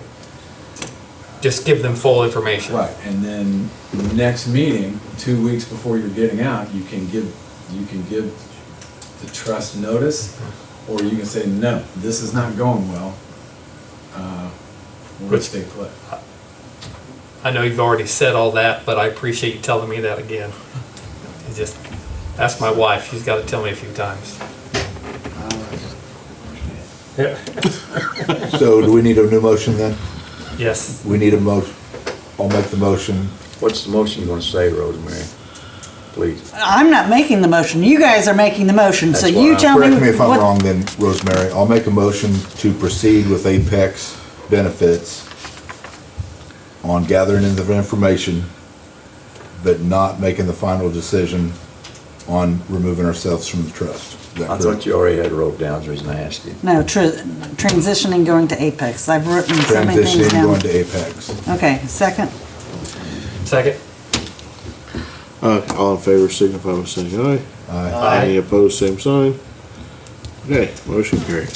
Just give them full information. Right, and then next meeting, 2 weeks before you're getting out, you can give the trust notice, or you can say, no, this is not going well. We'll stay put. I know you've already said all that, but I appreciate you telling me that again. It's just, ask my wife, she's got to tell me a few times. So do we need a new motion then? Yes. We need a motion. I'll make the motion. What's the motion you want to say, Rosemary? Please. I'm not making the motion. You guys are making the motion, so That's what you I'm- tell me. Correct me if I'm what- wrong then, Rosemary. I'll make a motion to proceed with Apex Benefits on gathering of information but not making the final decision on removing ourselves from the trust. Is that I correct? thought you already had it wrote down, the reason I asked you. No, transitioning going to Apex. I've written so many things Transitioning going down. to Apex. Okay, second. Second. All in favor signify by saying aye. Aye. Any opposed, same sign. Okay, motion carried.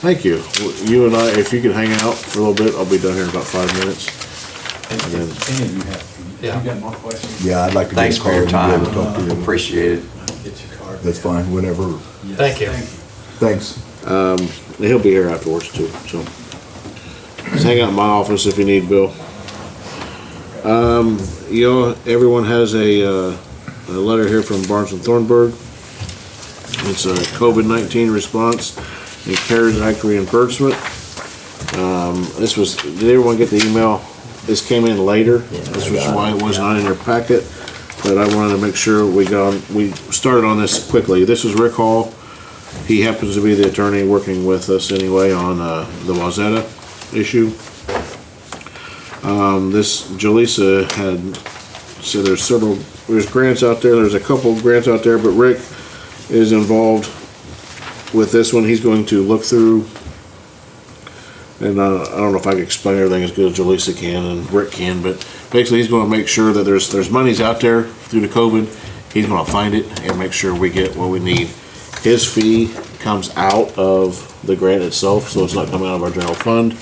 Thank you. You and I, if you could hang out for a little bit, I'll be done here in about 5 minutes. And And then- if any of you have, Yeah. you got more questions? Yeah, I'd like to get Thanks a for your card and be time. able to talk to you. Appreciate it. Get your card. That's fine, whenever. Yes, Thank you. Thanks. He'll be here afterwards too, so. Just hang out in my office if you need, Bill. You know, everyone has a letter here from Barnes and Thornburg. It's a COVID-19 response and CARES Act reimbursement. Did everyone get the email? This came in later. This was why it was not in your packet, but I wanted to make sure we started on this quickly. This is Rick Hall. He happens to be the attorney working with us anyway on the Wazetta issue. This Jaleesa had said there's grants out there. There's a couple grants out there, but Rick is involved with this one. He's going to look through, and I don't know if I can explain everything as good as Jaleesa can and Rick can, but basically he's going to make sure that there's monies out there through the COVID. He's going to find it and make sure we get what we need. His fee comes out of the grant itself, so it's not coming out of our general fund,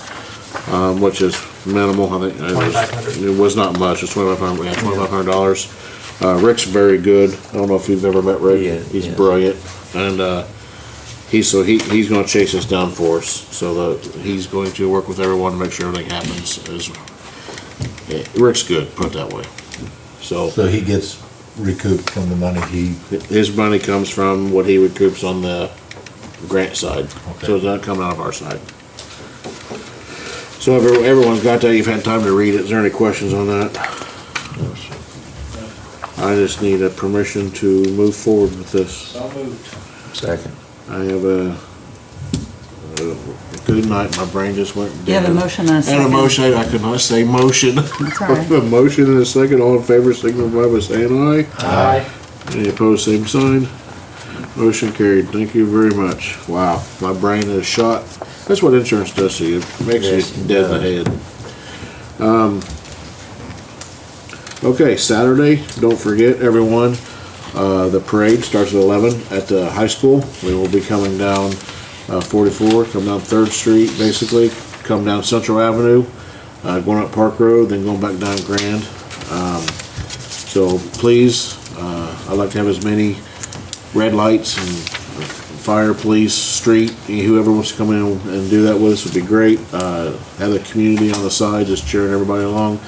which is minimal. I think $2,500. it was not much. It's $2,500. We had $2,500. Rick's very good. I don't know if you've ever met Rick. Yeah, He's yeah. brilliant, and he's going to chase this down for us. So he's going to work with everyone to make sure everything happens. Rick's good, put it that way. So So he gets recouped from the money his money comes from what he recoups on the grant side, Okay. so it's not coming out of our side. So everyone's got that, you've had time to read it, is there any questions on that? I just need a permission to move forward with this. So moved. Second. I have a good night, my brain just went You have dead. a motion and a And second. a motion, I could not say motion. That's all right. A motion and a second, all in favor, signify by saying aye. Aye. Any opposed, same sign. Motion carried. Thank you very much. Wow, my brain is shot. That's what insurance does to you. It makes Yes, you it dead in the head. Okay, Saturday, don't forget, everyone, the parade starts at 11 at the high school. We will be coming down 44, come down 3rd Street, basically, come down Central Avenue, going up Park Road, then going back down Grand. So please, I'd like to have as many red lights and fire, police, street, whoever wants to come in and do that with us would be great. Have the community on the side just cheering everybody along.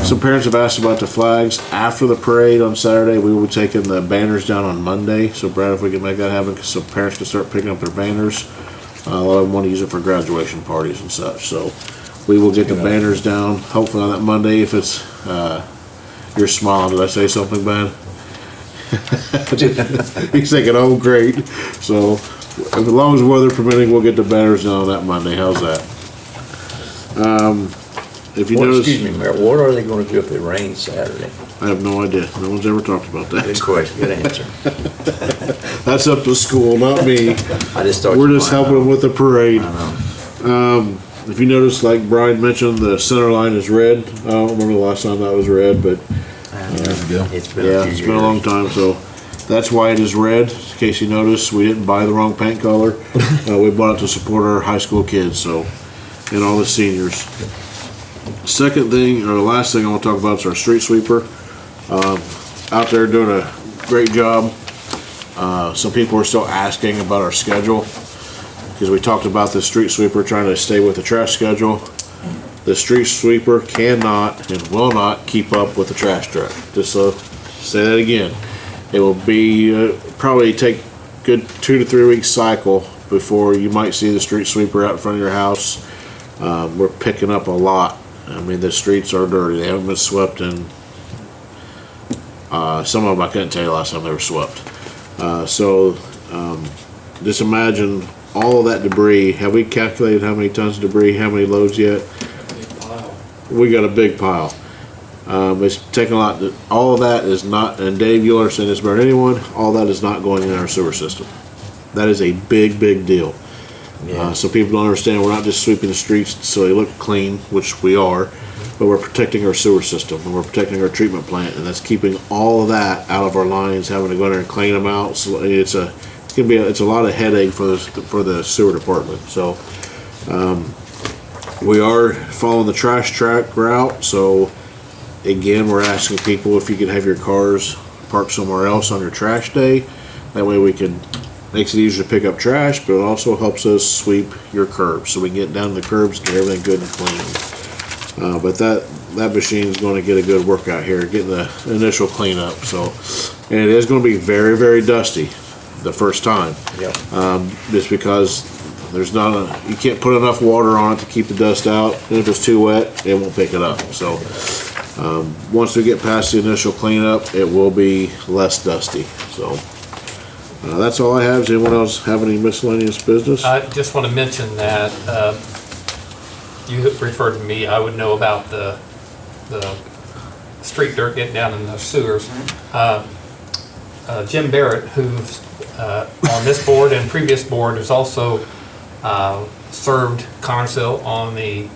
Some parents have asked about the flags. After the parade on Saturday, we will be taking the banners down on Monday. So Brad, if we can make that happen, so parents can start picking up their banners. A lot of them want to use it for graduation parties and such. So we will get the banners down, hopefully on that Monday. If it's, you're smiling, did I say something bad? He's thinking, oh, great. So, as long as weather permitting, we'll get the banners down on that Monday. How's that? If you Well, notice, excuse me, Mayor, what are they gonna do if it rains Saturday? I have no idea. No one's ever talked about Good that. question, good answer. That's up to school, not me. I just thought. We're you just might helping know. them with the parade. I know. If you notice, like Brian mentioned, the center line is red. I don't remember the last time that was red, but Years ago. It's been yeah, a few it's been a long years. time, so that's why it is red. In case you notice, we didn't buy the wrong paint color. We bought it to support our high school kids, so, and all the seniors. Second thing, or the last thing I want to talk about is our street sweeper. Out there doing a great job. Some people are still asking about our schedule, because we talked about the street sweeper trying to stay with the trash schedule. The street sweeper cannot and will not keep up with the trash truck. Just say that again. It will be probably take good 2 to 3 weeks cycle before you might see the street sweeper out in front of your house. We're picking up a lot. I mean, the streets are dirty. They haven't been swept in. Some of them I couldn't tell you last time they were swept. Just imagine all of that debris. Have we calculated how many tons of debris, how many loads yet? Big pile. We got a big pile. It's taking a lot, all of that is not, and Dave, you'll understand this better than anyone, all that is not going in our sewer system. That is a big, big deal. So people don't understand, we're not just sweeping the streets so they look clean, which we are, but we're protecting our sewer system, and we're protecting our treatment plant, and that's keeping all of that out of our lines, having to go in there and clean them out. So it's a lot of headache for the sewer department. So we are following the trash track route. So again, we're asking people if you could have your cars parked somewhere else on your trash day. That way makes it easier to pick up trash, but it also helps us sweep your curbs. So we can get down to the curbs, get everything good and clean. But that machine's going to get a good workout here, getting the initial cleanup. So, and it is going to be very, very dusty the first time. Just because you can't put enough water on it to keep the dust out, and if it's too wet, it won't pick it up. So once we get past the initial cleanup, it will be less dusty. So that's all I have. Does anyone else have any miscellaneous business? I just want to mention that you referred to me, I would know about the street dirt getting down in the sewers. Jim Barrett, who's on this board and previous board, has also served Connersville on the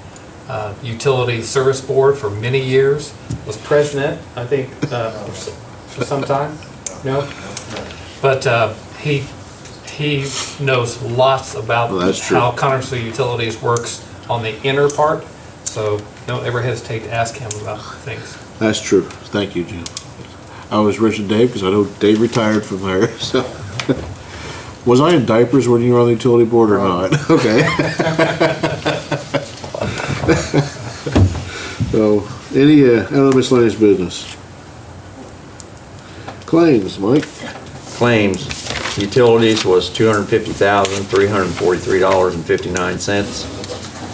utility service board for many years, was president, I think, for some time. No? But he knows lots about how Connersville Utilities works on the inner part, so don't ever hesitate to ask him about things. That's true. Thank you, Jim. I was Richard Dave because I know Dave retired from there. So, was I in diapers when you were on the utility board or not? Okay. So, any other miscellaneous business? Claims, Mike. Claims, utilities was $250,343.59.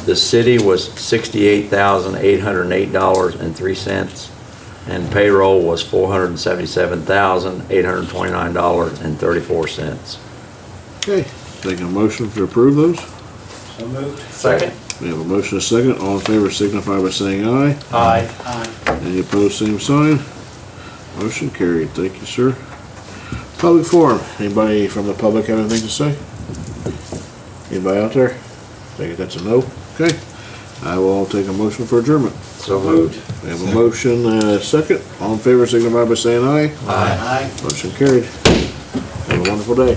The city was $68,808.03, and payroll was $477,829.34. Okay, taking a motion to approve those. So moved. Second. We have a motion and a second. All in favor signify by saying aye. Aye. Aye. Any opposed, same sign. Motion carried. Thank you, sir. Public forum. Anybody from the public have anything to say? Anybody out there? Take it that's a no. Okay. I will take a motion for adjournment. So moved. We have a motion and a second. All in favor signify by saying aye. Aye. Motion carried. Have a wonderful day.